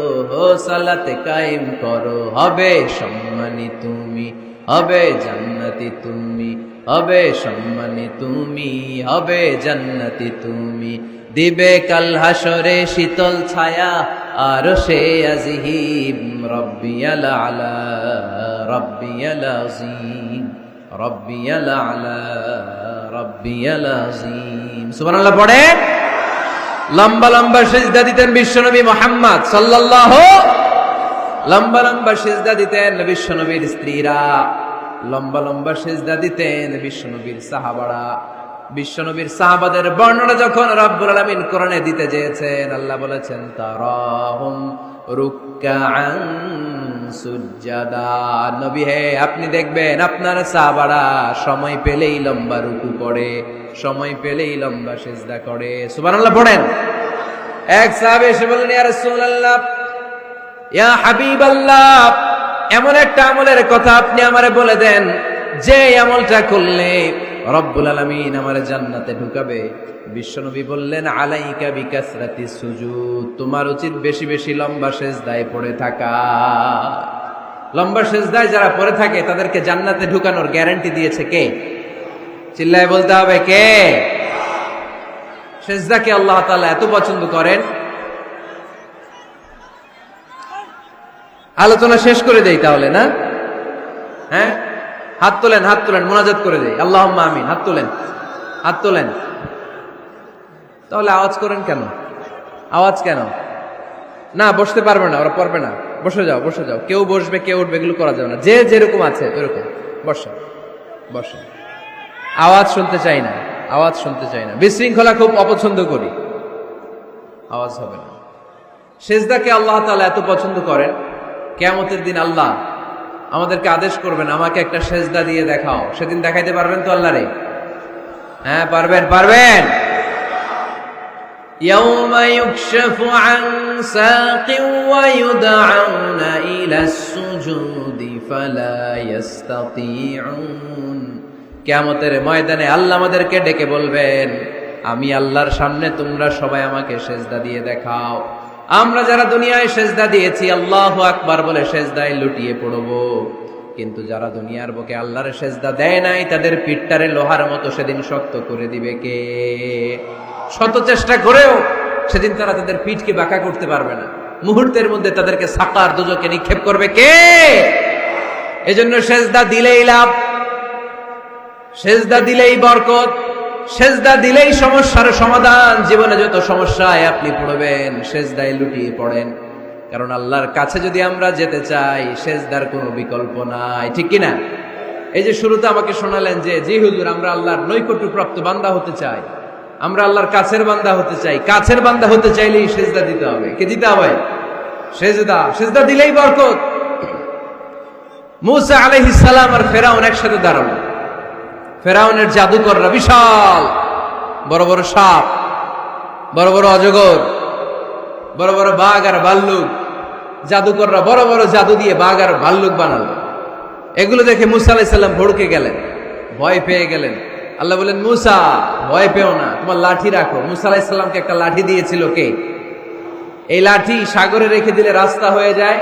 ও সালাতে কায়েম করো, হবে সম্মানী তুমি, হবে জান্নাতি তুমি, হবে সম্মানী তুমি, হবে জান্নাতি তুমি। দিবে কাল হাসরে শীতল ছায়া আরশে আজিম, রব্বিয়াল আলা রব্বিয়াল আযীম, রব্বিয়াল আলা রব্বিয়াল আযীম। সুবহানাল্লাহ পড়ে। লম্বা লম্বা সিজদা দিতেন বিশ্বনবী মুহাম্মদ সাল্লাল্লাহু, লম্বা লম্বা সিজদা দিতেন বিশ্বনবীর স্ত্রীরা, লম্বা লম্বা সিজদা দিতেন বিশ্বনবীর সাহাবারা। বিশ্বনবীর সাহাবাদের বর্ণনা যখন রব্বুল আলামিন কোরআনে দিতে চেয়েছেন, আল্লাহ বলেছেন তারাহুম রুকআন সুজদা। নবী হে, আপনি দেখবেন আপনার সাহাবারা সময় পেলেই লম্বা রুকু করে, সময় পেলেই লম্বা সিজদা করে। সুবহানাল্লাহ পড়েন। এক সাহাবী এসে বললেন, ইয়া রাসূলুল্লাহ, ইয়া হাবিবাল্লাহ, এমন একটা আমলের কথা আপনি আমারে বলে দেন যে আমলটা করলে রব্বুল আলামিন আমারে জান্নাতে ঢুকাবে। বিশ্বনবী বললেন, আলাইকা বিকাসরাতি সুজুদ, তোমার উচিত বেশি বেশি লম্বা সিজদায় পড়ে থাকা। লম্বা সিজদায় যারা পড়ে থাকে তাদেরকে জান্নাতে ঢুকানোর গ্যারান্টি দিয়েছে কে? চিল্লায় বলতে হবে কে? সিজদাকে আল্লাহ তাআলা এত পছন্দ করেন। আলোচনা শেষ করে দেই তাহলে, না? হ্যাঁ, হাত তোলেন, হাত তোলেন, মুনাজাত করে দেই। আল্লাহুম্মা আমিন। হাত তোলেন, হাত তোলেন। তাহলে আওয়াজ করেন কেন? আওয়াজ কেন? না, বসতে পারবে না, ওরা পারবে না। বসে যাও, বসে যাও। কেউ বসবে, কেউ উঠবে, এগুলো করা যাবে না। যে যেরকম আছে ওইরকম বসে, বসে। আওয়াজ শুনতে চাই না, আওয়াজ শুনতে চাই না। বিশৃঙ্খলা খুব অপছন্দ করি, আওয়াজ হবে না। সিজদাকে আল্লাহ তাআলা এত পছন্দ করেন, কিয়ামতের দিন আল্লাহ আমাদেরকে আদেশ করবেন, আমাকে একটা সেজদা দিয়ে দেখাও। সেদিন দেখাইতে পারবেন তো আল্লাহরে? হ্যাঁ, পারবেন, পারবেন। ইয়াউমা ইউকশাফু আন সাকিন ওয়া ইউদআউনা ইলাস সুজুদি ফালা ইস্তাতিউন। কিয়ামতের ময়দানে আল্লাহ আমাদেরকে ডেকে বলবেন, আমি আল্লাহর সামনে তোমরা সবাই আমাকে সেজদা দিয়ে দেখাও। আমরা যারা দুনিয়ায় সেজদা দিয়েছি আল্লাহু আকবার বলে সেজদায় লুটিয়ে পড়ব, কিন্তু যারা দুনিয়ার বুকে আল্লাহর সেজদা দেয় নাই তাদের পিঠটারে লোহার মতো সেদিন শক্ত করে দিবে কে? শত চেষ্টা করেও সেদিন তারা তাদের পিঠকে বাঁকা করতে পারবে না। মুহূর্তের মধ্যে তাদেরকে সাকার দুজকে নিক্ষেপ করবে কে? এজন্য সেজদা দিলেই লাভ, সেজদা দিলেই বরকত, সেজদা দিলেই সমস্যার সমাধান। জীবনে যত সমস্যায় আপনি পড়বেন সেজদায় লুটিয়ে পড়েন, কারণ আল্লাহর কাছে যদি আমরা যেতে চাই সেজদার কোনো বিকল্প নাই, ঠিক কিনা? এই যে শুরুতে আমাকে শোনালেন যে জি হুজুর আমরা আল্লাহর নৈকট্যপ্রাপ্ত বান্দা হতে চাই, আমরা আল্লাহর কাছের বান্দা হতে চাই। কাছের বান্দা হতে চাইলেই সেজদা দিতে হবে। কে দিতে হবে? সেজদা। সেজদা দিলেই বরকত। মুসা আলাইহিস সালাম আর ফেরাউন একসাথে দাঁড়ানো। ফেরাউনের জাদুকররা বিশাল বড় বড় সাপ, বড় বড় অজগর, বড় বড় বাঘ আর ভাল্লুক, জাদুকররা বড় বড় জাদু দিয়ে বাঘ আর ভাল্লুক বানালো। এগুলো দেখে মুসা আলাইহিস সালাম ভড়কে গেলেন, ভয় পেয়ে গেলেন। আল্লাহ বলেন মুসা ভয় পেও না, তোমার লাঠি রাখো। মুসা আলাইহিস সালামকে একটা লাঠি দিয়েছিল কে? এই লাঠি সাগরে রেখে দিলে রাস্তা হয়ে যায়,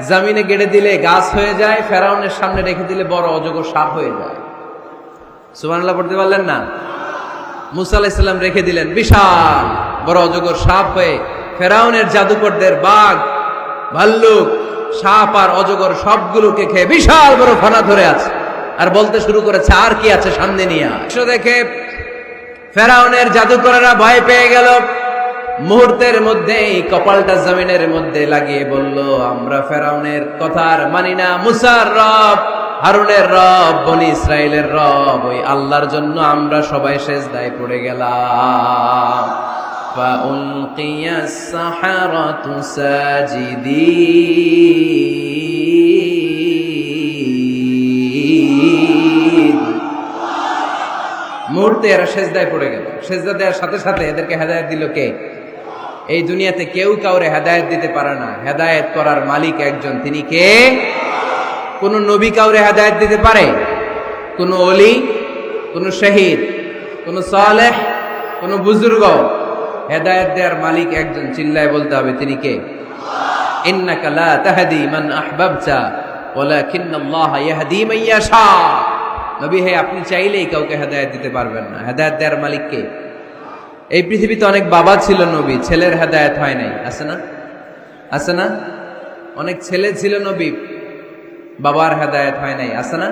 জমিনে গেড়ে দিলে গাছ হয়ে যায়, ফেরাউনের সামনে রেখে দিলে বড় অজগর সাপ হয়ে যায়। সুবহানাল্লাহ পড়তে পারলেন না? মুসা আলাইহিস সালাম রেখে দিলেন বিশাল বড় অজগর সাপ হয়ে ফেরাউনের জাদুকরদের বাঘ, ভাল্লুক, সাপ আর অজগর সবগুলোকে খেয়ে বিশাল বড় ফনা ধরে আছে, আর বলতে শুরু করেছে আর কি আছে সামনে নিয়ে। দেখে ফেরাউনের জাদুকরেরা ভয় পেয়ে গেল। মুহূর্তের মধ্যেই কপালটা জমিনের মধ্যে লাগিয়ে বলল আমরা ফেরাউনের কথা আর মানি না। মুসার রব, হারুনের রব, বনি ইসরাইলের রব, ওই আল্লাহর জন্য আমরা সবাই সেজদায় পড়ে গেলাম। ফাউলকিয়াস সাহারাতু সাজিদিন। মুহূর্তে এরা সেজদায় পড়ে গেল। সেজদা দেওয়ার সাথে সাথে এদেরকে হেদায়েত দিল কে? এই দুনিয়াতে কেউ কাউরে হেদায়েত দিতে পারে না, হেদায়েত করার মালিক একজন, তিনি কে? কোন নবী কাউরে হেদায়েত দিতে পারে? কোন ওলি, কোন শহীদ, কোন সালেহ, কোন বুজুর্গ? হেদায়েত দেওয়ার মালিক একজন, চিল্লায় বলতে হবে তিনি কে? ইন্নাকা লা তাহদি মান আহবাবতা ওয়ালাকিন্নাল্লাহা ইয়াহদি মান ইয়াশা। নবী হে, আপনি চাইলেই কাউকে হেদায়েত দিতে পারবেন না, হেদায়েত দেওয়ার মালিক কে? এই পৃথিবীতে অনেক বাবা ছিল নবী, ছেলের হেদায়েত হয় নাই, আছে না? আছে না? অনেক ছেলে ছিল নবী, বাবার হেদায়েত হয় নাই, আছে না?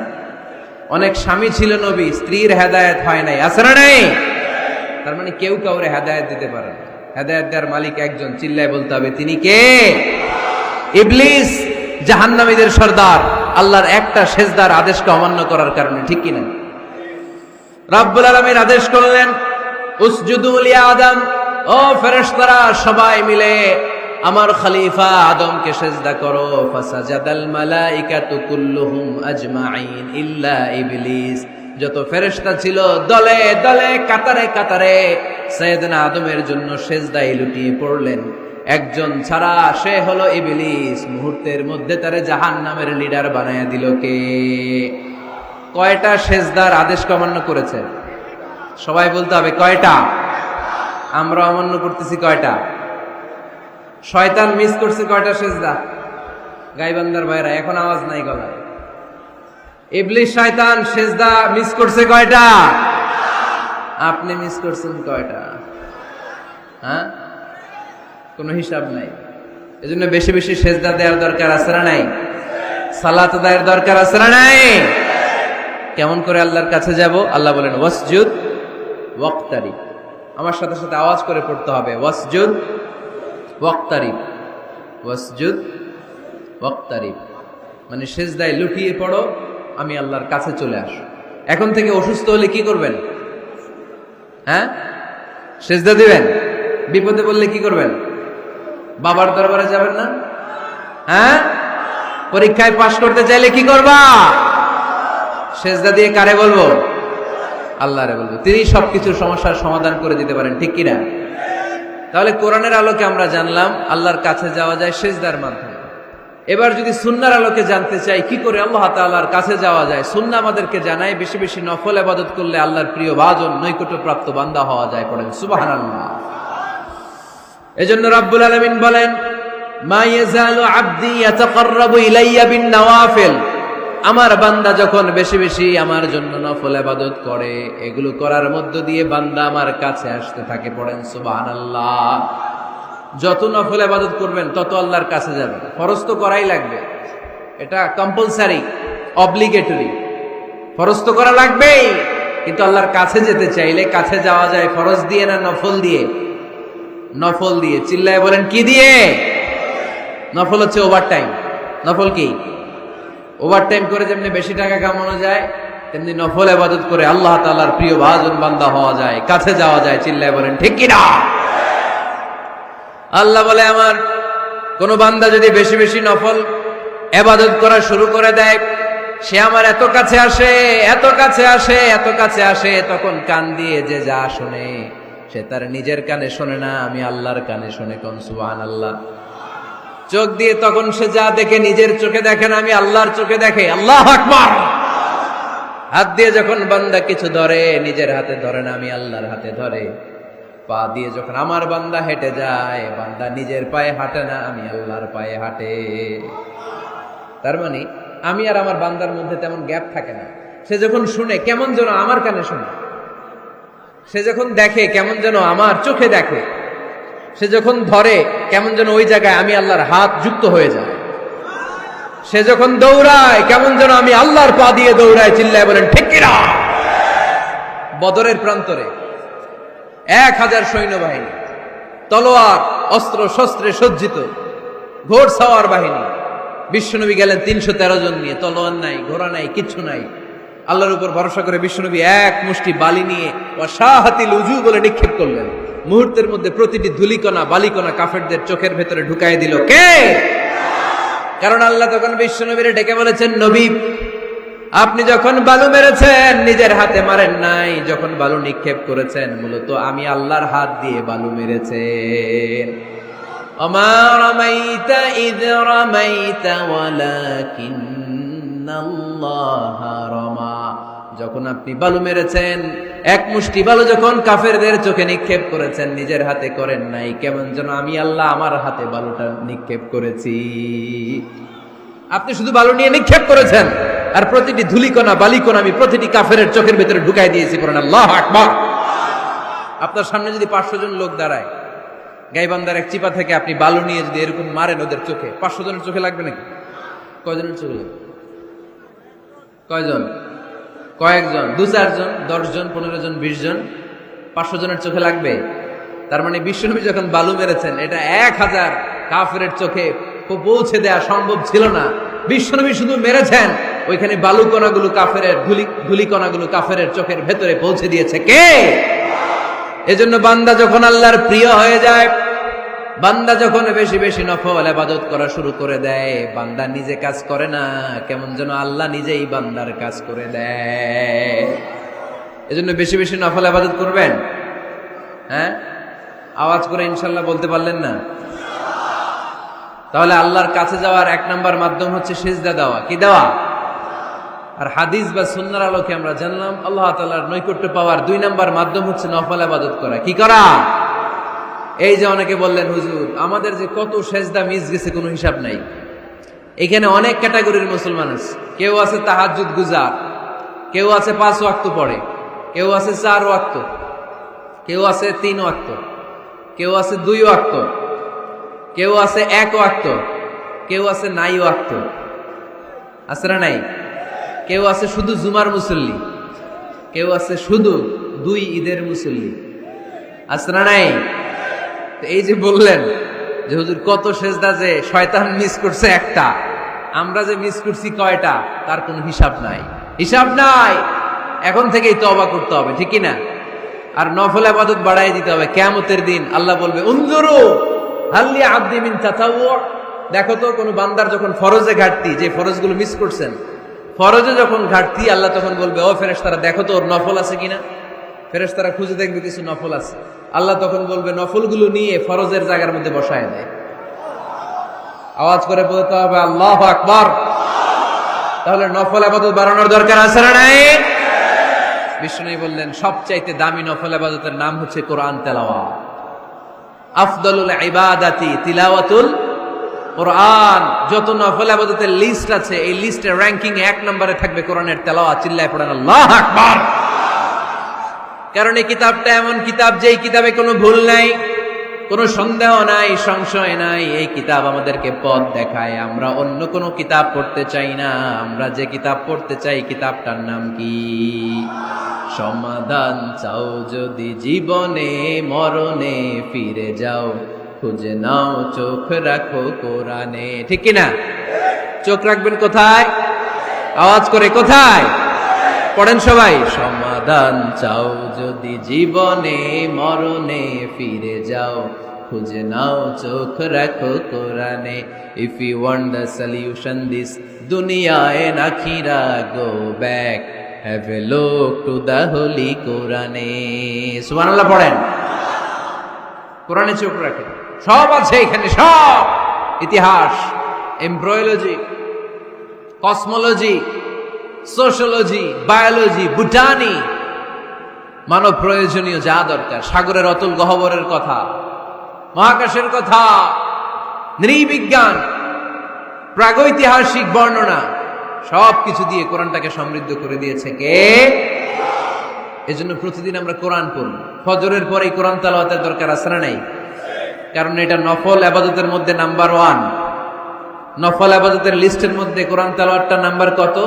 অনেক স্বামী ছিল নবী, স্ত্রীর হেদায়েত হয় নাই, আছে না? নাই। তার মানে কেউ কাউরে হেদায়েত দিতে পারে না। হেদায়েত দেওয়ার মালিক একজন, চিল্লায় বলতে হবে তিনি কে? ইবলিস জাহান্নামীদের সর্দার, আল্লাহর একটা সেজদার আদেশকে অমান্য করার কারণে, ঠিক কিনা? রব্বুল আলামিন আদেশ করলেন উসজুদু লি আদম, ও ফেরেশতারা সবাই মিলে আমার খলিফা আদমকে সেজদা করো। ফাসাজাদাল মালাইকাতু কুল্লুহুম আজমাইন ইল্লা ইবলিস। যত ফেরেশতা ছিল দলে দলে কাতারে কাতারে সাইয়েদনা আদমের জন্য সেজদায় লুটিয়ে পড়লেন, একজন ছাড়া, সে হলো ইবলিস। মুহূর্তের মধ্যে তারে জাহান্নামের লিডার বানায়া দিল কে? কয়টা সেজদার আদেশ অমান্য করেছে? সবাই বলতে হবে কয়টা? আমরা অমান্য করতেছি কয়টা? শয়তান মিস করছে কয়টা সেজদা? গাইবান্দার ভাইরা এখন আওয়াজ নাই গলায়। ইবলিস শয়তান সেজদা মিস করছে কয়টা? আপনি মিস করছেন কয়টা? হ্যাঁ, কোনো হিসাব নাই। এজন্য বেশি বেশি সেজদা দেওয়ার দরকার আছে না নাই? সালাত দেওয়ার দরকার আছে না নাই? কেমন করে আল্লাহর কাছে যাব? আল্লাহ বলেন ওয়াসজুদ ওয়াক্তারিব। আমার সাথে সাথে আওয়াজ করে পড়তে হবে ওয়াসজুদ ওয়াক্তারিব, ওয়াসজুদ ওয়াক্তারিব, মানে সেজদায় লুটিয়ে পড়ো, আমি আল্লাহর কাছে চলে আসো। এখন থেকে অসুস্থ হলে কি করবেন? হ্যাঁ, সেজদা দিবেন। বিপদে পড়লে কি করবেন? বাবার দরবারে যাবেন না? হ্যাঁ, পরীক্ষায় পাশ করতে চাইলে কি করবা? সেজদা দিয়ে কারে বলবো? আল্লাহরে বলবো। তিনি সবকিছুর সমস্যার সমাধান করে দিতে পারেন, ঠিক কিনা? তাহলে কোরআনের আলোকে আমরা জানলাম আল্লাহর কাছে যাওয়া যায় সেজদার মাধ্যমে। এবার যদি সুন্নাহর আলোকে জানতে চাই কি করে আল্লাহ তাআলার কাছে যাওয়া যায়, সুন্নাহ আমাদেরকে জানায় বেশি বেশি নফল ইবাদত করলে আল্লাহর প্রিয় ভাজন নৈকট্যপ্রাপ্ত বান্দা হওয়া যায়। পড়েন সুবহানাল্লাহ। এজন্য রাব্বুল আলামিন বলেন, মা ইয়াজালু আবদি ইয়াতাকাররাবু ইলাইয়া বিন নওয়াফিল, আমার বান্দা যখন বেশি বেশি আমার জন্য নফল ইবাদত করে, এগুলো করার মধ্য দিয়ে বান্দা আমার কাছে আসতে থাকে। পড়েন সুবহানাল্লাহ। যত নফল ইবাদত করবেন তত আল্লাহর কাছে যাবেন। ফরজ তো করাই লাগবে, এটা কম্পালসারি, অব্লিগেটরি। ফরজ তো করা লাগবেই, কিন্তু আল্লাহর কাছে যেতে চাইলে কাছে যাওয়া যায় ফরজ দিয়ে না নফল দিয়ে? নফল দিয়ে। চিল্লায় বলেন কি দিয়ে? নফল হচ্ছে ওভারটাইম। নফল কি? ওভারটাইম করে যেমনি বেশি টাকা কামানো যায়, তেমনি নফল ইবাদত করে আল্লাহ তাআলার প্রিয় ভাজন বান্দা হওয়া যায়, কাছে যাওয়া যায়। চিল্লায় বলেন ঠিক কি না? আল্লাহ বলে, আমার কোন বান্দা যদি বেশি বেশি নফল ইবাদত করা শুরু করে দেয়, সে আমার এত কাছে আসে, এত কাছে আসে, এত কাছে আসে, তখন কান দিয়ে যে যা শোনে সে তার নিজের কানে শোনে না, আমি আল্লাহর কানে শোনে। কোন সুবহানাল্লাহ। চোখ দিয়ে তখন সে যা দেখে নিজের চোখে দেখে না, আমি আল্লাহর চোখে দেখে। আল্লাহু আকবার। হাত দিয়ে যখন বান্দা কিছু ধরে, নিজের হাতে ধরে না, আমি আল্লাহর হাতে ধরে। পা দিয়ে যখন আমার বান্দা হেঁটে যায়, বান্দা নিজের পায়ে হাঁটে না, আমি আল্লাহর পায়ে হাঁটে। তার মানে আমি আর আমার বান্দার মধ্যে তেমন গ্যাপ থাকে না। সে যখন শুনে কেমন যেন আমার কানে শুনে, সে যখন দেখে কেমন যেন আমার চোখে দেখে, সে যখন ধরে কেমন যেন ওই জায়গায় আমি আল্লাহর হাত যুক্ত হয়ে যায়। সে যখন দৌড়ায় কেমন যেন আমি আল্লাহর পা দিয়ে দৌড়ায়। চিল্লায় বলেন ঠিক কি না? বদরের প্রান্তরে 1000 সৈন্যবাহিনী, তলোয়ার অস্ত্র শস্ত্রে সজ্জিত ঘোড়সাওয়ার বাহিনী। বিশ্বনবী গেলেন 313 জন নিয়ে, তলোয়ার নাই, ঘোড়া নাই, কিচ্ছু নাই। আল্লাহর উপর ভরসা করে বিশ্বনবী এক মুষ্টি বালি নিয়ে ওয়াশাহাতিল উজু বলে নিক্ষেপ করলেন। মুহূর্তের মধ্যে প্রতিটি ধুলিকণা বালিকণা কাফেরদের চোখের ভেতরে ঢুকাই দিল কে? কারণ আল্লাহ তখন বিশ্বনবীরে ডেকে বলেছেন, নবী আপনি যখন বালু মেরেছেন নিজের হাতে মারেন নাই, যখন বালু নিক্ষেপ করেছেন মূলত আমি আল্লাহর হাত দিয়ে বালু মেরেছেন। ওমা রামাইতা ইয রামাইতা ওয়ালাকিন্নাল্লাহা রামা, যখন আপনি বালু মেরেছেন, এক মুষ্টি বালু যখন কাফেরদের চোখে নিক্ষেপ করেছেন, নিজের হাতে করেন নাই, কেমন যেন আমি আল্লাহ আমার হাতে বালুটা নিক্ষেপ করেছি। আপনি শুধু বালু নিয়ে নিক্ষেপ করেছেন, আর প্রতিটি ধুলিকণা বালিকণা আমি প্রতিটি কাফেরের চোখের ভিতরে ঢুকাই দিয়েছি। পড়েন আল্লাহু আকবার। আপনার সামনে যদি 500 জন লোক দাঁড়ায়, গাইবান্ধার এক চিপা থেকে আপনি বালু নিয়ে যদি এরকম মারেন ওদের চোখে, 500 জনের চোখে লাগবে নাকি? কয়জনের চোখে লাগবে? কয়জন? কয়েকজন, 2-4 জন, 10 জন, 15 জন, 20 জন, 500 জনের চোখে লাগবে? তার মানে বিশ্বনবী যখন বালু মেরেছেন, এটা 1000 কাফেরের চোখে পৌঁছে দেয়া সম্ভব ছিল না। বিশ্বনবী শুধু মেরেছেন, ওইখানে বালু কণাগুলো কাফেরের ধুলি কণাগুলো কাফেরের চোখের ভেতরে পৌঁছে দিয়েছে কে? এজন্য বান্দা যখন আল্লাহর প্রিয় হয়ে যায়, বান্দা যখন বেশি বেশি নফল ইবাদত করা শুরু করে দেয়, বান্দা নিজে কাজ করে না, কেমন যেন আল্লাহ নিজেই বান্দার কাজ করে দেয়। এজন্য বেশি বেশি নফল ইবাদত করবেন। হ্যাঁ, আওয়াজ করে ইনশাআল্লাহ বলতে পারলেন না? তাহলে আল্লাহর কাছে যাওয়ার 1 নাম্বার মাধ্যম হচ্ছে সিজদা দেওয়া। কি দেওয়া? আর হাদিস বা সুন্নাহর আলোকে আমরা জানলাম আল্লাহ তাআলার নৈকট্য পাওয়ার 2 নাম্বার মাধ্যম হচ্ছে নফল ইবাদত করা। কি করা? এই যে অনেকে বললেন, হুজুর আমাদের যে কত সেজদা মিস গেছে কোনো হিসাব নাই। এখানে অনেক ক্যাটাগরির মুসলমান আছে। কেউ আছে তাহাজ্জুদ গুজার, কেউ আছে 5 ওয়াক্ত পড়ে, কেউ আছে 4 ওয়াক্ত, কেউ আছে 3 ওয়াক্ত, কেউ আছে 2 ওয়াক্ত, কেউ আছে 1 ওয়াক্ত, কেউ আছে নাই ওয়াক্ত। আছে না নাই? কেউ আছে শুধু জুমার মুসল্লি, কেউ আছে শুধু 2 ঈদের মুসল্লি। আছে না নাই? এই যে বললেন যে হুজুর কত সেজদা যে শয়তান মিস করছে একটা, আমরা যে মিস করছি কয়টা তার কোনো হিসাব নাই। হিসাব নাই। এখন থেকেই তওবা করতে হবে, ঠিক কি না? আর নফল ইবাদত বাড়াই দিতে হবে। কিয়ামতের দিন আল্লাহ বলবে, উনজুরু হাল লি আবদি মিন তাতাওয়ু, দেখো তো কোন বান্দার যখন ফরজে ঘাটতি, যে ফরজগুলো মিস করছেন, ফরজে যখন ঘাটতি, আল্লাহ তখন বলবে, ও ফেরেশতারা দেখো তো ওর নফল আছে কিনা। ফেরেশতারা খুঁজে দেখবে কিছু নফল আছে। আল্লাহ তখন বলবে নফলগুলো নিয়ে ফরজের জায়গার মধ্যে বসায় দেয়। আওয়াজ করে বলতে হবে আল্লাহু আকবার। তাহলে নফল ইবাদত বাড়ানোর দরকার আছে না নাই? বিষ্ণু বললেন সবচাইতে দামি নফল ইবাদতের নাম হচ্ছে কোরআন তেলাওয়াত। আফদলুল ইবাদাতি তিলাওয়াতুল কোরআন। যত নফল ইবাদতের লিস্ট আছে, এই লিস্টের র্যাঙ্কিং 1 নম্বরে থাকবে কোরআনের তেলাওয়াত। চিল্লায় পড়েন আল্লাহু আকবার। কারণ এই কিতাবটা এমন কিতাব, যে এই কিতাবে কোনো ভুল নাই, কোনো সন্দেহ নাই, সংশয় নাই। এই কিতাব আমাদেরকে পথ দেখায়। আমরা অন্য কোনো কিতাব পড়তে চাই না। আমরা যে কিতাব পড়তে চাই, কিতাবটার নাম কি? সমাধান চাও যদি জীবনে, মরণে ফিরে যাও, খুঁজে নাও চোখ রাখো কোরআনে। ঠিক কিনা? চোখ রাখবেন কোথায়? আওয়াজ করে কোথায়? পড়েন সবাই। সমাধান চাও যদি জীবনে, মরণে ফিরে যাও, খুঁজে নাও চোখ রাখো কোরআনে। If you want the solution this দুনিয়া এন্ড আখিরা, go back, have a look to the holy কোরআনে। সুবহানাল্লাহ পড়েন। কোরআনে চোখ রাখেন, সব আছে এখানে, সব। ইতিহাস, embryology, cosmology, sociology, biology, botany, মানব প্রয়োজনীয় যা দরকার, সাগরের অতুল গহ্বরের কথা, মহাকাশের কথা, নৃবিজ্ঞান, প্রাগৈতিহাসিক বর্ণনা, সবকিছু দিয়ে কোরআনটাকে সমৃদ্ধ করে দিয়েছে কে? এজন্য প্রতিদিন আমরা কোরআন পড়ব। ফজরের পরে কোরআন তেলাওয়াতের দরকার আছে না নাই? কারণ এটা নফল ইবাদতের মধ্যে নাম্বার 1। নফল ইবাদতের লিস্টের মধ্যে কোরআন তেলাওয়াতটা নাম্বার কত?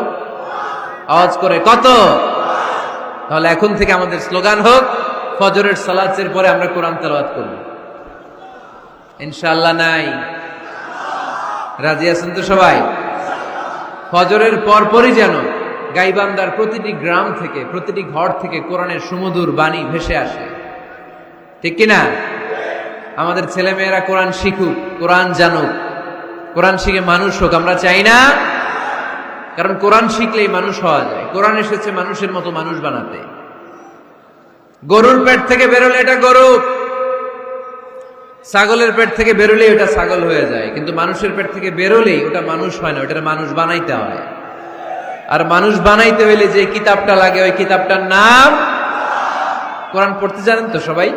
আওয়াজ করে কত? তাহলে এখন থেকে আমাদের স্লোগান হোক, ফজরের সালাতের পরে আমরা কোরআন তেলাওয়াত করব। ইনশাআল্লাহ নাই? রাজি আছেন তো সবাই? ফজরের পরপরই যেন গাইবান্দার প্রতিটি গ্রাম থেকে, প্রতিটি ঘর থেকে কোরআনের সুমধুর বাণী ভেসে আসে। ঠিক কিনা? আমাদের ছেলেমেয়েরা কোরআন শিখুক, কোরআন জানুক, কোরআন শিখে মানুষ হোক। আমরা চাই না? কারণ কোরআন শিখলেই মানুষ হওয়া যায়। কোরআন এসেছে মানুষের মতো মানুষ বানাতে। গরুর পেট থেকে বেরোলে এটা গরু, ছাগলের পেট থেকে বেরোলেই ওটা ছাগল হয়ে যায়, কিন্তু মানুষের পেট থেকে বেরোলেই ওটা মানুষ হয় না, ওটা মানুষ বানাইতে হয়। আর মানুষ বানাইতে হইলে যে কিতাবটা লাগে, ওই কিতাবটার নাম কোরআন। পড়তে জানেন তো সবাই?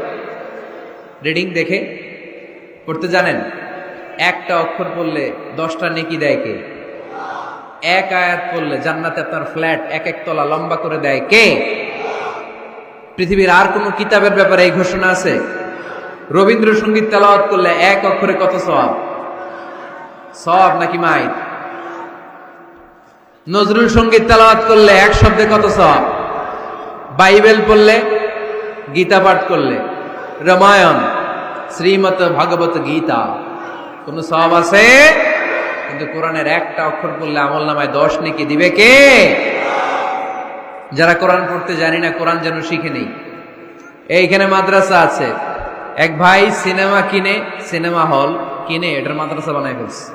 রিডিং দেখে পড়তে জানেন? একটা অক্ষর পড়লে 10টা নেকি দেয় কে? এক আয়াত পড়লে জান্নাতে আপনার ফ্ল্যাট 1-1 তলা লম্বা করে দেয় কে? পৃথিবীর আর কোন কিতাবের ব্যাপারে এই ঘোষণা আছে? রবীন্দ্রসঙ্গীত তেলাওয়াত করলে 1 অক্ষরে কত সওয়াব? সওয়াব নাকি মাইর? নজরুল সঙ্গীত তেলাওয়াত করলে 1 শব্দে কত সওয়াব? বাইবেল পড়লে, গীতা পাঠ করলে, রামায়ণ, শ্রীমৎ ভাগবত গীতা, কোন সওয়াব আছে? কিন্তু কোরআনের একটা অক্ষর পড়লে আমলনামায় 10 নেকি দিবে কে? যারা কোরআন পড়তে জানি না, কোরআন যেন শিখে নেই। এইখানে মাদ্রাসা আছে। এক ভাই সিনেমা কিনে, সিনেমা হল কিনে এটার মাদ্রাসা বানায় ফেলছে।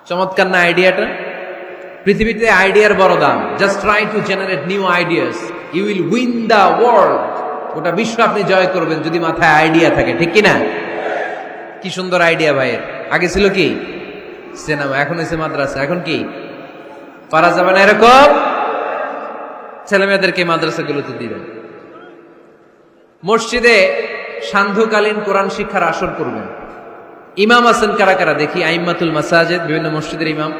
চমৎকার না আইডিয়াটা? পৃথিবীতে আইডিয়ার বড় দাম। Just try to generate new ideas, you will win the world. গোটা বিশ্ব আপনি জয় করবেন যদি মাথায় আইডিয়া থাকে। ঠিক কিনা? কি সুন্দর আইডিয়া ভাইয়ের। আগে ছিল কি? সিনেমা, এখন হয়েছে মাদ্রাসা। এখন কি পারা যাবে না এরকম? ছেলে মেয়েদেরকে মাদ্রাসাগুলোতে দিবেন। মসজিদে সান্ধ্যকালীন কোরআন শিক্ষার আসর করবেন। ইমাম আছেন কারা কারা দেখি? আইম্মাতুল মাসাজিদ, বিভিন্ন মসজিদের ইমাম।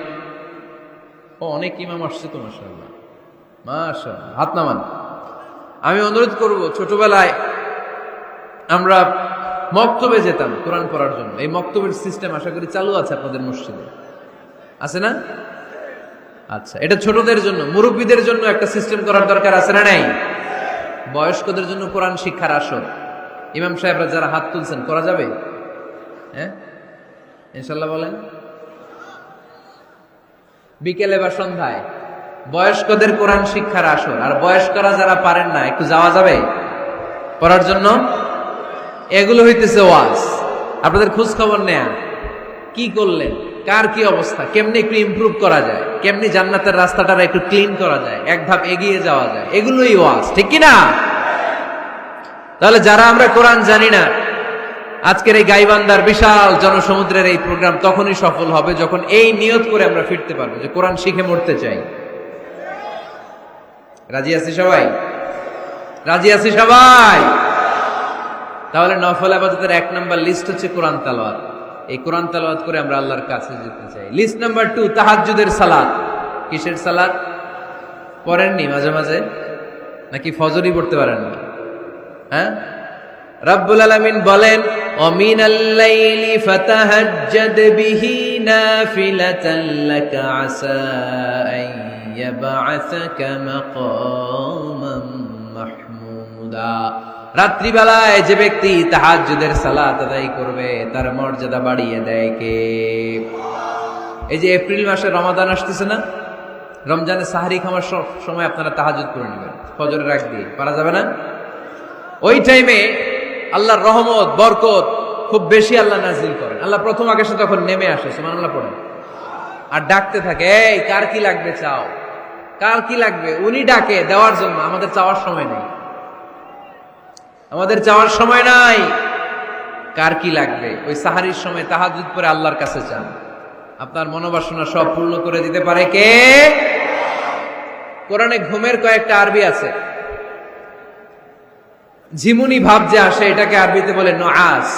ও, অনেক ইমাম আসছে তো, মাশাআল্লাহ মাশাআল্লাহ, হাত নামান। আমি অনুরোধ করব, ছোটবেলায় আমরা মক্তবে যেতাম কোরআন পড়ার জন্য। এই মক্তবের সিস্টেম আশা করি চালু আছে আপনাদের মসজিদে, আছে না? আচ্ছা, এটা ছোটদের জন্য। মুরব্বীদের জন্য একটা সিস্টেম করার দরকার আছে না নাই? বয়স্কদের জন্য কোরআন শিক্ষার আসর। ইমাম সাহেবরা যারা হাত তুলছেন, করা যাবে? হ্যাঁ, ইনশাল্লাহ বলেন। বিকেলে বা সন্ধ্যায় বয়স্কদের কোরআন শিক্ষার আসর। আর বয়স্করা যারা পারেন না, একটু যাওয়া যাবে পড়ার জন্য? এগুলো হইতেছে ওয়াজ। আপনাদের খোঁজ খবর নেয়া, কি করলেন, কার কি অবস্থা, কেমনি একটু ইমপ্রুভ করা যায়, কেমনি জান্নাতের রাস্তাটা একটু ক্লিন করা যায়, এক ধাপ এগিয়ে যাওয়া যায়, এগুলোই ওয়াজ। ঠিক কিনা? তাহলে যারা আমরা কোরআন জানি না, আজকের এই গাইবান্দার বিশাল জনসমুদ্রের এই প্রোগ্রাম তখনই সফল হবে যখন এই নিয়ত করে আমরা ফিরতে পারবো যে কোরআন শিখে মরতে চাই। রাজি আছি সবাই? রাজি আছি সবাই? তাহলে নফল ইবাদতের 1 নাম্বার লিস্ট হচ্ছে কোরআন তেলাওয়াত। এই কোরআন তেলাওয়াত করে আমরা আল্লাহর কাছে যেতে চাই। লিস্ট নাম্বার 2 তাহাজ্জুদের সালাত। কিসের সালাত? পড়েননি মাঝে মাঝে নাকি ফজরই পড়তে পারেন না? হ্যাঁ, রব্বুল আলামিন বলেন ওয়ামিনাল লাইলি ফাতাহাজ্জাদ বিহি নাফিলাতান লাকা আসা আন ইয়াবআসাকা মাকামান মাহমুদা। রাত্রিবেলায় যে ব্যক্তি তাহাজ্জুদের সালাত আদায় করবে তার মর্যাদা বাড়িয়ে দেয় কে? এই যে এপ্রিল মাসে রমাদান আসতেছে না, রমজানে সাহারি খাওয়ার সময় আপনারা তাহাজ্জুদ করে নেবেন ফজরের আগ দিয়ে, পারা যাবে না? ওই টাইমে আল্লাহর রহমত বরকত খুব বেশি আল্লাহ নাজিল করেন। আল্লাহ প্রথম আকাশে তখন নেমে আসে, সুবহানাল্লাহ পড়েন, আর ডাকতে থাকে, এই কার কি লাগবে চাও, কার কি লাগবে। উনি ডাকে দেওয়ার জন্য, আমাদের চাওয়ার সময় নেই, আমাদের চাওয়ার সময় নাই। কার কি লাগবে ওই সাহারির সময় তাহাজ্জুদ পড়ে আল্লাহর কাছে চান, আপনার মনোবাসনা সব পূর্ণ করে দিতে পারে কে? কোরআনে ঘুমের কয়েকটা আরবি আছে। ঝিমুনি ভাব যে আসে এটাকে আরবিতে বলে নুআস।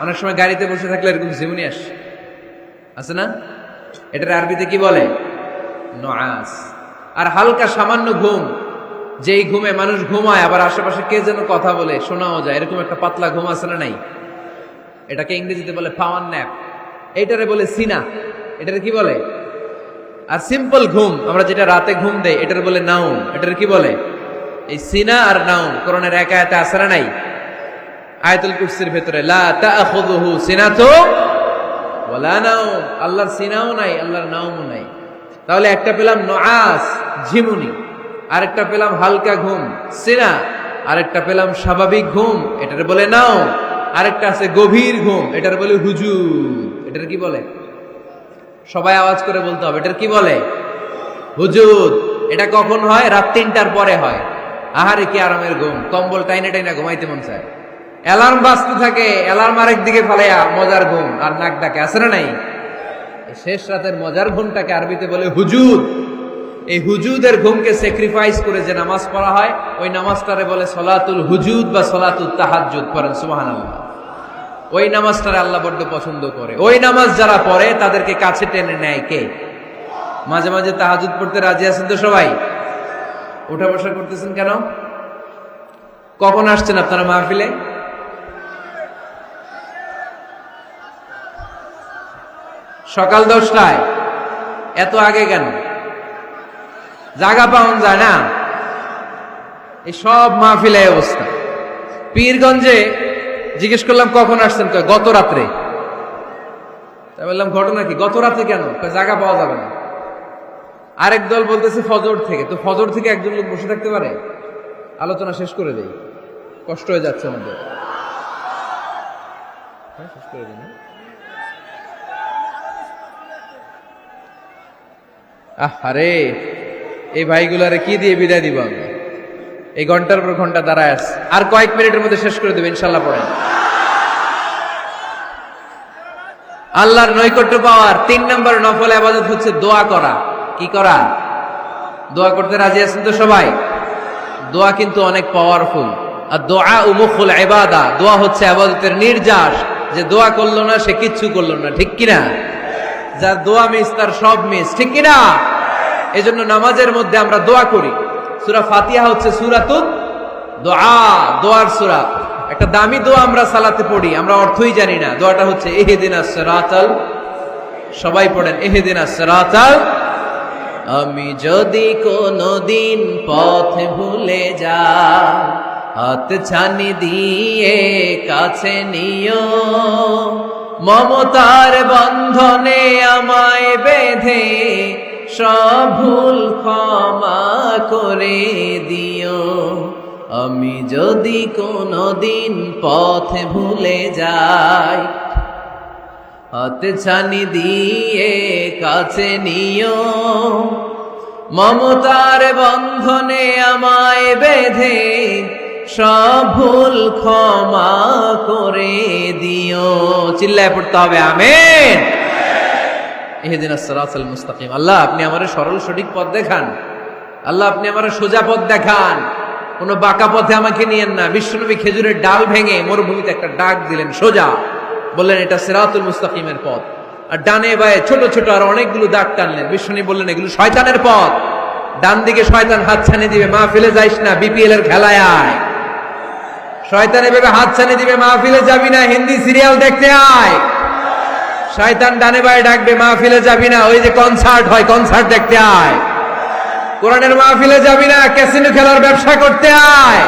অনেক সময় গাড়িতে বসে থাকলে এরকম ঝিমুনি আসে না? এটার আরবিতে কি বলে? নুআস। আর হালকা সামান্য ঘুম, যেই ঘুমে মানুষ ঘুমায় আবার আশেপাশে কে যেন কথা বলে শোনাও যায়, এরকম একটা পাতলা ঘুম আছে না নাই? এটাকে ইংরেজিতে বলে পাওয়ার ন্যাপ, এইটারে বলে সিনা। এটারে কি বলে? আর সিম্পল ঘুম আমরা যেটা রাতে ঘুম দেই এটার বলে নাউম। এটার কি বলে? এই সিনা আর নাউম কোরআনের এক আয়াতে আছে না নাই? আয়াতুল কুরসির ভেতরে লা তাআখুযুহু সিনাতু ওয়ালা নাউম, আল্লাহর সিনাও নাই, আল্লাহর নাউমও নাই। তাহলে একটা পেলাম নুআস ঝিমুনি, আরেকটা পেলাম হালকা ঘুম সিনা, আরেকটা পেলাম স্বাভাবিক ঘুম, এটার বলে নাউম। আরেকটা আছে গভীর ঘুম, এটার বলে হুজুদ। এটার কি বলে? সবাই আওয়াজ করে বলতে হবে, এটার কি বলে? হুজুদ। এটা কখন হয়? রাত 3টার পরে হয়। আহারে কি আরামের ঘুম, কম্বল টাইনে টাইনা ঘুমাইতে মন চায়, অ্যালার্ম বাজতে থাকে, অ্যালার্ম আরেক দিকে ফালাইয়া মজার ঘুম, আর নাক ডাকে, আছে না নাই? শেষ রাতের মজার ঘুমটাকে আরবিতে বলে হুজুদ। এই হুজুদের ঘুমকে স্যাক্রিফাইস করে যে নামাজ পড়া হয় ওই নামাজটারে বলে সলাতুল হুজুদ বা সলাতুল তাহাজ্জুদ। পড়েন সুবহানাল্লাহ। ওই নামাজটারে আল্লাহ বড্ড পছন্দ করে। ওই নামাজ যারা পড়ে তাদেরকে কাছে টেনে নেয় কে? মাঝে মাঝে তাহাজ্জুদ পড়তে রাজি আছেন তো সবাই? উঠা বসা করতেছেন কেন? কখন আসছেন আপনারা মাহফিলে? সকাল 10টায়। এত আগে কেন? জায়গা পাওয়া যায় না। এই সব মাহফিলে অবস্থা। পীরগঞ্জে জিজ্ঞেস করলাম কখন আসছেন, গত রাত্রে। তাই বললাম ঘটনা কি? গত রাত্রে কেন? জায়গা পাওয়া যাবে না। আরেক দল বলতেছে ফজর থেকে। তো ফজর থেকে একজন লোক বসে থাকতে পারে? আলোচনা শেষ করে দেই, কষ্ট হয়ে যাচ্ছে আমাদের। শেষ করে দিন। আরে এই ভাইগুলারে কি দিয়ে বিদায় দিব আমি? এই ঘন্টার পর ঘন্টা দাঁড়ায় আছে, আর কয়েক মিনিটের মধ্যে শেষ করে দেবে ইনশাল্লাহ। পড়েন। আল্লাহর নৈকট্য পাওয়ার 3 নম্বর নফল ইবাদত হচ্ছে দোয়া করা। কি করা? দোয়া করতে রাজি আছেন তো সবাই? দোয়া কিন্তু অনেক পাওয়ারফুল। আর দোয়া মুখুল ইবাদা, দোয়া হচ্ছে ইবাদতের নির্যাস। যে দোয়া করলো না সে কিচ্ছু করলো না, ঠিক কিনা? যার দোয়া মিস তার সব মিস, ঠিক কিনা? এজন্য নামাজের মধ্যে আমরা দোয়া করি। সূরা ফাতিহা হচ্ছে সূরাতুদ দোয়া, দোয়ার সূরা। একটা দামি দোয়া আমরা সালাতে পড়ি, আমরা অর্থই জানি না। দোয়াটা হচ্ছে ইহদিনাস সিরাতাল, সবাই পড়েন ইহদিনাস সিরাতাল। আমি যদি কোনদিন পথ ভুলে যাই, হাত ছানি দিয়ে কাছে নিও, মমতার বন্ধনে আমায় বেঁধে সব ভুল ক্ষমা করে দিও। আমি যদি কোনদিন পথ ভুলে যাই, হাত ছানি দিয়ে কাছে নিও, মমতার বন্ধনে আমায় বেঁধে সব ভুল ক্ষমা করে দিও। চিল্লায় পড়তে হবে আমিন। ইহদিনাস সিরাতাল মুস্তাকিম। আল্লাহ আপনি আমারে সরল সঠিক পথ দেখান, আল্লাহ আপনি আমারে সোজা পথ দেখান। কোনো বাঁকা পথে আমাকে নিয়েন না। বিশ্বনবী খেজুরের ডাল ভেঙে মরুভূমিতে একটা ডাক দিলেন সোজা, বললেন এটা সিরাতুল মুস্তাকিমের পথ। আর ডানে বায়ে ছোট ছোট আর অনেকগুলো দাগ টানলেন। বিশ্বনবী বললেন এগুলো শয়তানের পথ, ডান দিকে শয়তান হাত ছানি দিবে, মাহফিলে যাইস না, বিপিএল এর খেলায় আয়। শয়তান এভাবে হাত ছানি দিবে, মাহফিলে যাবি না, হিন্দি সিরিয়াল দেখতে আয়। শয়তান ডানে বায়ে ডাকবে, মাহফিলে যাবি না, ওই যে কনসার্ট হয় কনসার্ট দেখতে আয়। কোরআনের মাহফিলে যাবি না, ক্যাসিনো খেলার ব্যবসা করতে আয়।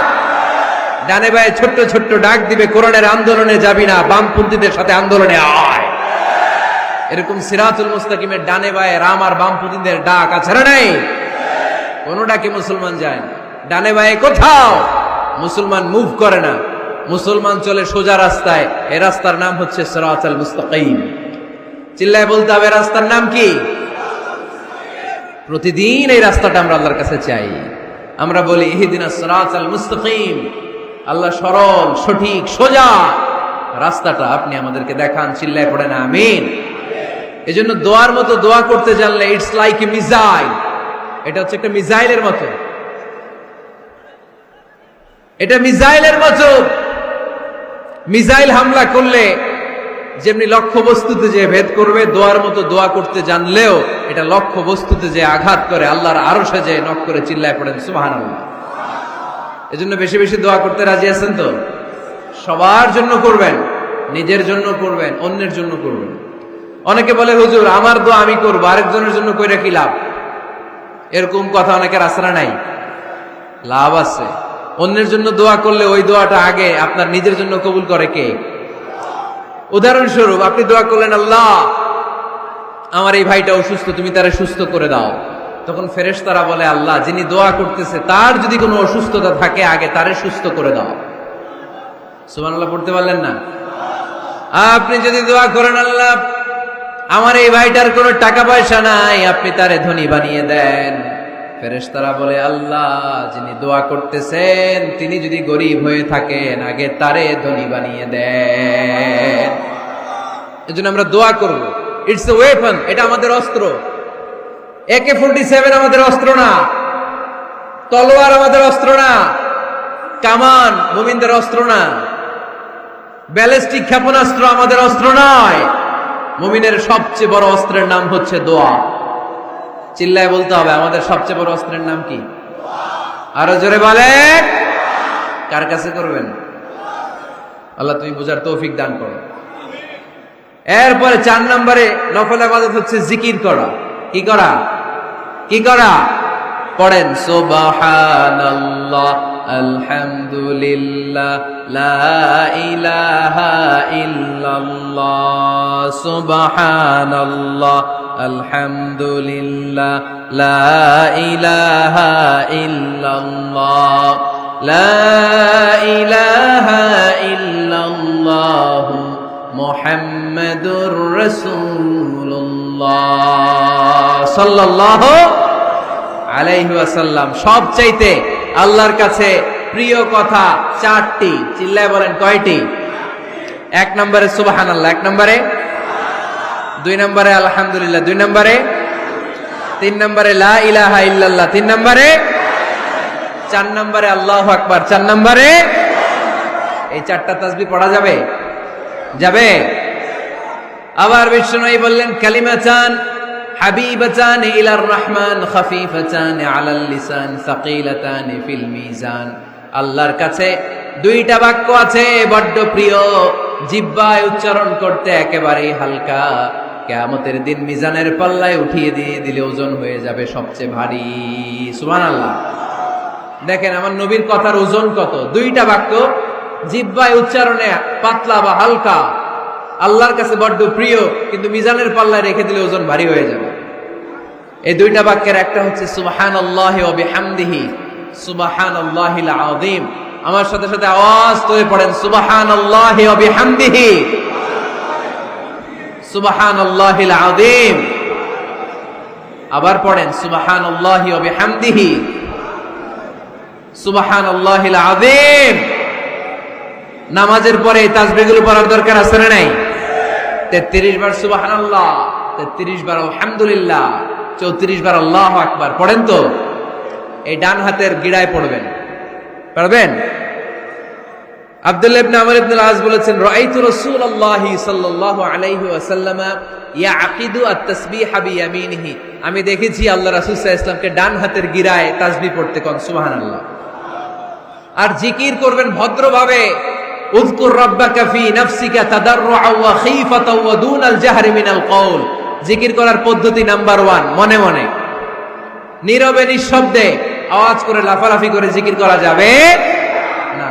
ডানে বায়ে ছোট্ট ছোট্ট ডাক দিবে, কোরআনের আন্দোলনে যাবি না, বামপন্থীদের সাথে আন্দোলনে আয়। এরকম সিরাতুল মুস্তাকিমের ডানে বায়ে রাম আর বামপন্থীদের ডাক আছে না নাই? কোন ডাকে মুসলমান যায় না, ডানে বায়ে কোথাও মুসলমান মুভ করে না। মুসলমান চলে সোজা রাস্তায়। এই রাস্তার নাম হচ্ছে সিরাতুল মুস্তাকিম। চিল্লায় বলতে হবে রাস্তার নাম কি? প্রতিদিন এই রাস্তাটা আমরা আল্লাহর কাছে চাই। আমরা বলি ইহদিনাস সিরাতাল মুস্তাকিম, আল্লাহ সরল সঠিক সোজা রাস্তাটা আপনি আমাদেরকে দেখান। চিল্লায় পড়েন আমিন। এজন্য দোয়ার মতো দোয়া করতে জানলে ইটস লাইক এ মিসাইল, এটা হচ্ছে একটা মিসাইলের মতো। এটা মিসাইলের মতো। মিসাইল হামলা করলে যেমনি লক্ষ্য বস্তুতে যে ভেদ করবে, দোয়ার মতো দোয়া করতে জানলেও এটা লক্ষ্য বস্তুতে যে আঘাত করে, আল্লাহর আরশে যে নক করে। চিল্লায় পড়েন সুবহানাল্লাহ। এজন্য বেশি বেশি দোয়া করতে রাজি আছেন তো? সবার জন্য করবেন, নিজের জন্য করবেন, অন্যের জন্য করবেন। অনেকে বলে হুজুর আমার দোয়া আমি করবো, আরেকজনের জন্য কইরা কি লাভ? এরকম কথা অনেকের আসরা নাই। লাভ আছে। অন্যের জন্য দোয়া করলে ওই দোয়াটা আগে আপনার নিজের জন্য কবুল করে কে? উদাহরণস্বরূপ আপনি দোয়া করলেন আল্লাহ আমার এই ভাইটা অসুস্থ, তুমি তারে সুস্থ করে দাও। তখন ফেরেশতারা বলে আল্লাহ যিনি দোয়া করতেছে তার যদি কোনো অসুস্থতা থাকে আগে তারে সুস্থ করে দাও। সুবহানাল্লাহ পড়তে পারলেন না? আপনি যদি দোয়া করেন আল্লাহ আমার এই ভাইটার কোনো টাকা পয়সা নাই, আপনি তারে ধনী বানিয়ে দেন। ফেরেশতারা বলে আল্লাহ যিনি দোয়া করতেছেন তিনি যদি গরিব হয়ে থাকেন আগে তারে ধনী বানিয়ে দেন। এজন্য আমরা দোয়া করব। ইটস এ ওয়েপন, এটা আমাদের অস্ত্র। AK-47 আমাদের অস্ত্র না, তলোয়ার আমাদের অস্ত্র না, কামান মুমিনদের অস্ত্র না, ব্যালিস্টিক ক্ষেপণাস্ত্র আমাদের অস্ত্র নয়। মুমিনের সবচেয়ে বড় অস্ত্রের নাম হচ্ছে দোয়া। চিল্লায় বলতে হবে আমাদের সবচেয়ে বড় অস্ত্রের নাম কি? আরো জোরে বলে। কার কাছে করবেন? আল্লাহ তুমি বুঝার তৌফিক দান করো। এরপরে 4 নম্বরে নফল ইবাদত হচ্ছে জিকির করা। কি করা? কি করা? পড়েন সুবহানাল্লাহ আলহামদুলিল্লাহ লা ইলাহা ইল্লাল্লাহ সুবহানাল্লাহ আলহামদুলিল্লাহ লা ইলাহা ইল্লাল্লাহ লা ইলাহা ইল্লাল্লাহ মুহাম্মাদুর রাসূলুল্লাহ সাল্লাল্লাহু আলাইহি ওয়াসাল্লাম। সবচাইতে আল্লাহর কাছে প্রিয় কথা 4টি। চিল্লায় বলেন কয়টি? 1 নম্বরে সুবহানাল্লাহ, 1 নম্বরে, 2 নম্বরে আলহামদুলিল্লাহ, 2 নম্বরে, 3 নম্বরে লা ইলাহা ইল্লাল্লাহ, 3 নম্বরে, 4 নম্বরে আল্লাহু আকবার, 4 নম্বরে। এই 4টা তাসবিহ পড়া যাবে? যাবে? আবার বিষ্ণুই বললেন কালিমাতান হাবিবাতান ইলার রহমান খাফিফাতান আলাল লিসান সাকিলাতান ফিল মিজান। আল্লাহর কাছে 2টা বাক্য আছে বড্ড প্রিয়, জিহ্বায় উচ্চারণ করতে একেবারেই হালকা, কিয়ামতের দিন মিজানের পাল্লায় উঠিয়ে দিয়ে দিলে ওজন হয়ে যাবে সবচেয়ে ভারী। সুবহানাল্লাহ। দেখেন আমার নবীর কথার ওজন কত। 2টা বাক্য জিহ্বায় উচ্চারণে পাতলা বা হালকা, আল্লাহর কাছে বড্ড প্রিয়, কিন্তু মিজানের পাল্লায় রেখে দিলে ওজন ভারী হয়ে যাবে। এই 2টা বাক্যের একটা হচ্ছে সুবহানাল্লাহি ওয়া বিহামদিহি সুবহানাল্লাহিল আযীম। আমার সাথে সাথে আওয়াজ করে পড়েন সুবহানাল্লাহি ওয়া বিহামদিহি সুবহানাল্লাহিল আযীম। আবার পড়েন সুবহানাল্লাহি ওয়া বিহামদিহি সুবহানাল্লাহিল আযীম। নামাজের পরে এই তাসবিহগুলো পড়ার দরকার আছে না নাই? 33 বার সুবহানাল্লাহ, 33 বার আলহামদুলিল্লাহ, 34 বার আল্লাহু আকবার পড়েন তো। এই ডান হাতের গিড়ায় পড়বেন, পারবেন? আব্দুল্লাহ ইবনে আমর ইবনে আল-আস বলেছেন, রাআইতু রাসূলুল্লাহি সাল্লাল্লাহু আলাইহি ওয়াসাল্লাম ইয়াকিদু আত-তাসবিহা বিয়ামিনিহি, আমি দেখেছি আল্লাহ রাসূল সাল্লাল্লাহু আলাইহি ওয়াসাল্লামকে ডান হাতের গিরায় তাসবিহ পড়তে। কোন সুবহানাল্লাহ। আর জিকির করবেন ভদ্রভাবে, উযকুর রাব্বাকা ফি নাফসিকা তাদাররুআ ওয়া খীফাতাও ওয়া দুনাল জাহরি মিনাল কওল। জিকির করার পদ্ধতি নাম্বার 1, মনে মনে নীরবে নিঃশব্দে, আওয়াজ করে লাফালাফি করে জিকির করা যাবে না।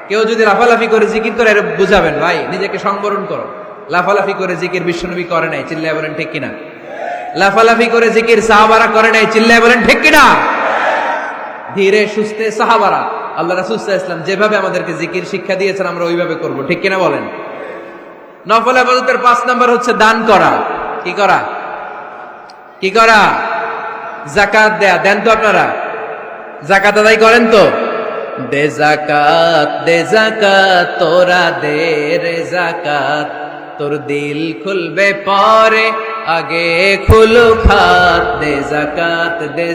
কেউ যদি লাফালাফি করে জিকির করে, এর বুঝাবেন ভাই নিজেকে সংবরণ করো। লাফালাফি করে জিকির বিশ্বনবী করে নাই, চিল্লায় বলেন ঠিক কিনা? লাফালাফি করে জিকির সাহাবারা করে নাই, চিল্লায় বলেন ঠিক কিনা? ধীরে সুস্থে সাহাবারা, আল্লাহ রাসূল সাল্লাল্লাহু আলাইহি ওয়াসাল্লাম যেভাবে আমাদেরকে জিকির শিক্ষা দিয়েছেন আমরা ওইভাবে করব, ঠিক কিনা বলেন? নফল ইবাদতের 5 নাম্বার হচ্ছে দান করা। কি করা? কি করা? যাকাত দেয়া। দেন তো আপনারা? যাকাত আদায় করেন তো? দে যাকাত তোরা দে রে যাকাত, তোর দিল খুলবে পরে আগে খুলু খাত। দে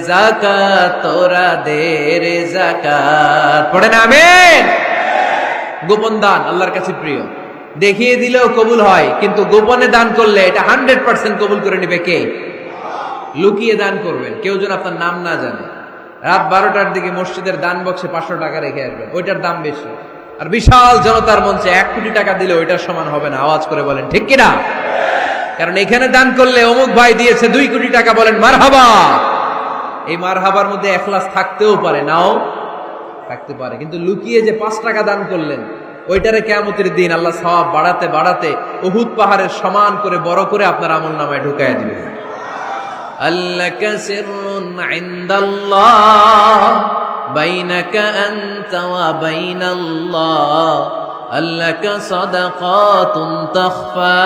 যাকাত তোরা দে রে যাকাত। পড়েন আমিন। গোপন দান আল্লাহর কাছে প্রিয়, দেখিয়ে দিলেও কবুল হয়, কিন্তু গোপনে দান করলে এটা 100% কবুল করে নিবে কে? লুকিয়ে দান করবেন, কেউ যেন আপনার নাম না জানে। রাত 12টার দিকে মসজিদের দান বক্সে 500 টাকা রেখে আসবেন, ওইটার দাম বেশি। আর বিশাল জনতার মঞ্চে 1 কোটি টাকা দিলে ওইটার সমান হবে না। আওয়াজ করে বলেন ঠিক কিনা? কারণ এখানে দান করলে অমুক ভাই দিয়েছে 2 কোটি টাকা, বলেন মারহাবা। এই মারহাবার মধ্যে এখলাস থাকতেও পারে, নাও থাকতে পারে, কিন্তু লুকিয়ে যে 5 টাকা দান করলেন, ওইটারে কিয়ামতের দিন আল্লাহ সওয়াব বাড়াতে বাড়াতে উহুদ পাহাড়ের সমান করে বড় করে আপনার আমলনামায় ঢুকায় দিবেন। আল্লাকা সিররুন ইনদাল্লাহ বাইনাকা আনতা ওয়া বাইনাল্লাহ, আল্লাকা সাদাকাতুন তাখফা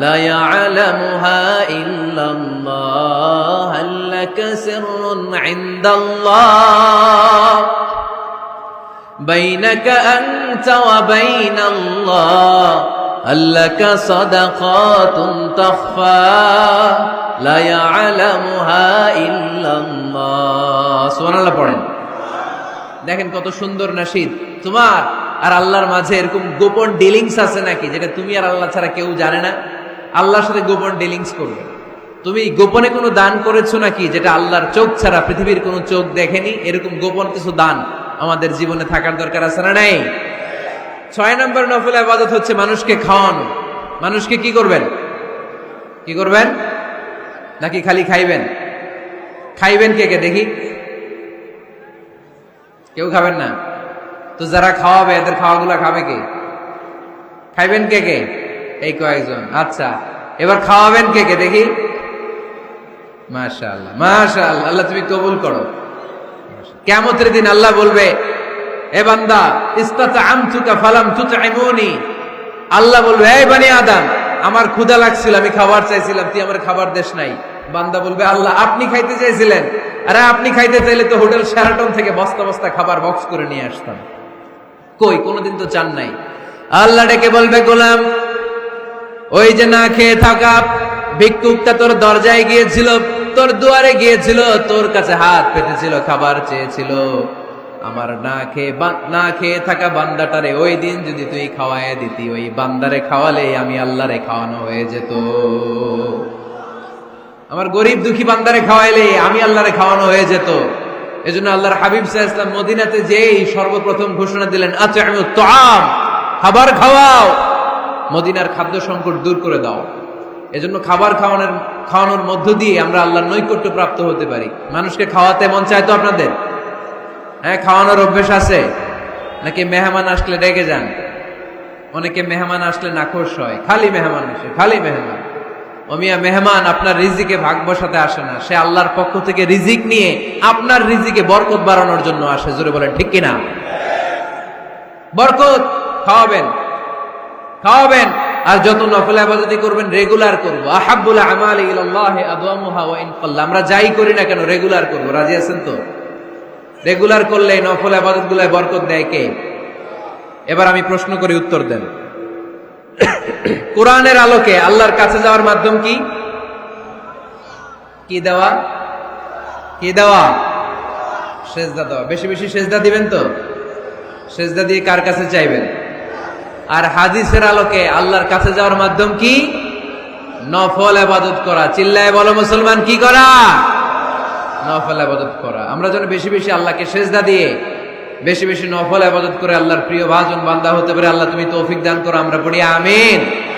লা ইয়ালামুহা ইল্লাল্লাহ, আল্লাকা সিররুন ইনদাল্লাহ বাইনাকা আনতা ওয়া বাইনাল্লাহ, আল্লাকা সাদাকাতুন তাখফা লা ইয়ালামুহা ইল্লাল্লাহ। সুবহানাল্লাহ পড়েন। দেখেন কত সুন্দর নাশিদ। তোমার আর আল্লাহর মাঝে এরকম গোপন ডিলিংস আছে নাকি, যেটা তুমি আর আল্লাহ ছাড়া কেউ জানে না? আল্লাহর সাথে গোপন ডিলিংস করবে। তুমি গোপনে কোনো দান করেছো নাকি, যেটা আল্লাহর চোখ ছাড়া পৃথিবীর কোনো চোখ দেখেনি? এরকম গোপন কিছু দান আমাদের জীবনে থাকার দরকার আছে না নাই? 6 নম্বর নফল ইবাদত হচ্ছে মানুষকে খাওয়ানো। মানুষকে কি করবেন? কি করবেন? নাকি খালি খাইবেন? খাইবেন কে কে দেখি? কেউ খাবেন না তো যারা খাওয়াবে এদের খাওয়াগুলা খাবে কে? খাইবেন কে কে? এই কয়েকজন। আচ্ছা, এবার খাওয়াবেন কে কে দেখি? মাশাআল্লাহ মাশাআল্লাহ, আল্লাহ তুমি কবুল করো। কিয়ামতের দিন আল্লাহ বলবে, এ বান্দা ইসতাতআমতুকা ফালাম তুতঈমুনি। আল্লাহ বলবে, এই বনি আদম, আমার ক্ষুধা লাগছিল, আমি খাবার চাইছিলাম, তুই আমার খাবার দেশ নাই। বান্দা বলবে, আল্লাহ আপনি খাইতে চাইছিলেন, আরে আপনি খাইতে চাইলে তো হোটেল শেরাটন থেকে বস্তা বস্তা খাবার বক্স করে নিয়ে আসতাম। কই, কোনোদিন তো চান নাই। আল্লাহ ডেকে বলবে, গোলাম, ওই যে না খেয়ে থাকা ভিক্ষুকটা তোর দরজায় গিয়েছিল, তোর দুয়ারে গিয়েছিল, তোর কাছে হাত পেতেছিল, খাবার চেয়েছিল। আমার না খেয়ে থাকা বান্দাটারে ওই দিন যদি তুই খাওয়ায় দিতি, ওই বান্দারে খাওয়ালে আমি আল্লাহরে খাওয়ানো হয়ে যেত। আমার গরিব দুঃখী বান্দারে খাওয়াইলে আমি আল্লাহরে খাওয়ানো হয়ে যেত। এজন্য আল্লাহর হাবিব সাল্লাল্লাহু আলাইহি ওয়াসাল্লাম মদিনাতে যেই সর্বপ্রথম ঘোষণা দিলেন, আত'ইমুত তাআম, খাবার খাওয়াও, মদিনার খাদ্য সংকট দূর করে দাও। এজন্য খাবার খাওয়ানোর মধ্য দিয়ে আমরা আল্লাহর নৈকট্য প্রাপ্ত হতে পারি। মানুষকে খাওয়াতে মন চায় তো আপনাদের? হ্যাঁ, খাওয়ানোর অভ্যেস আছে নাকি? মেহমান আসলে রেগে যান? অনেকে মেহমান আসলে নাখোশ হয়, খালি মেহমান আসে, খালি মেহমান। ওমিয়া মেহমান আপনার রিজিকে ভাগ বসাতে আসে না, সে আল্লাহর পক্ষ থেকে রিজিক নিয়ে আপনার রিজিকে বরকত বাড়ানোর জন্য আসে। জোরে বলেন ঠিক কিনা? বরকত খাওয়াবেন, খাওয়াবেন। আর যত নফল ইবাদতি করবেন রেগুলার করব। আহাব্বুল আমালি ইলাল্লাহি আদওয়ামুহা ওয়া ইন কাল্লা। আমরা যাই করি না কেন রেগুলার করব। রাজি আছেন তো? রেগুলার করলে নফল ইবাদতগুলোয় বরকত দেয় কে? এবার আমি প্রশ্ন করি, উত্তর দেন। কোরআনের আলোকে আল্লাহর কাছে যাওয়ার মাধ্যম কি? কি দেওয়া? কি দেওয়া? সেজদা দেওয়া, বেশি বেশি সেজদা দিবেন তো? সেজদা দিয়ে কার কাছে চাইবেন? আর হাদিসের আলোকে আল্লাহর কাছে যাওয়ার মাধ্যম কি? নফল ইবাদত করা। চিল্লায় বলো মুসলমান, কি করা? নফল ইবাদত করা। আমরা যেন বেশি বেশি আল্লাহকে সেজদা দিয়ে বেশি বেশি নফল ইবাদত করে আল্লাহর প্রিয় ভাজন বান্দা হতে পারে। আল্লাহ তুমি তৌফিক দান করো, আমরা পড়ি আমিন।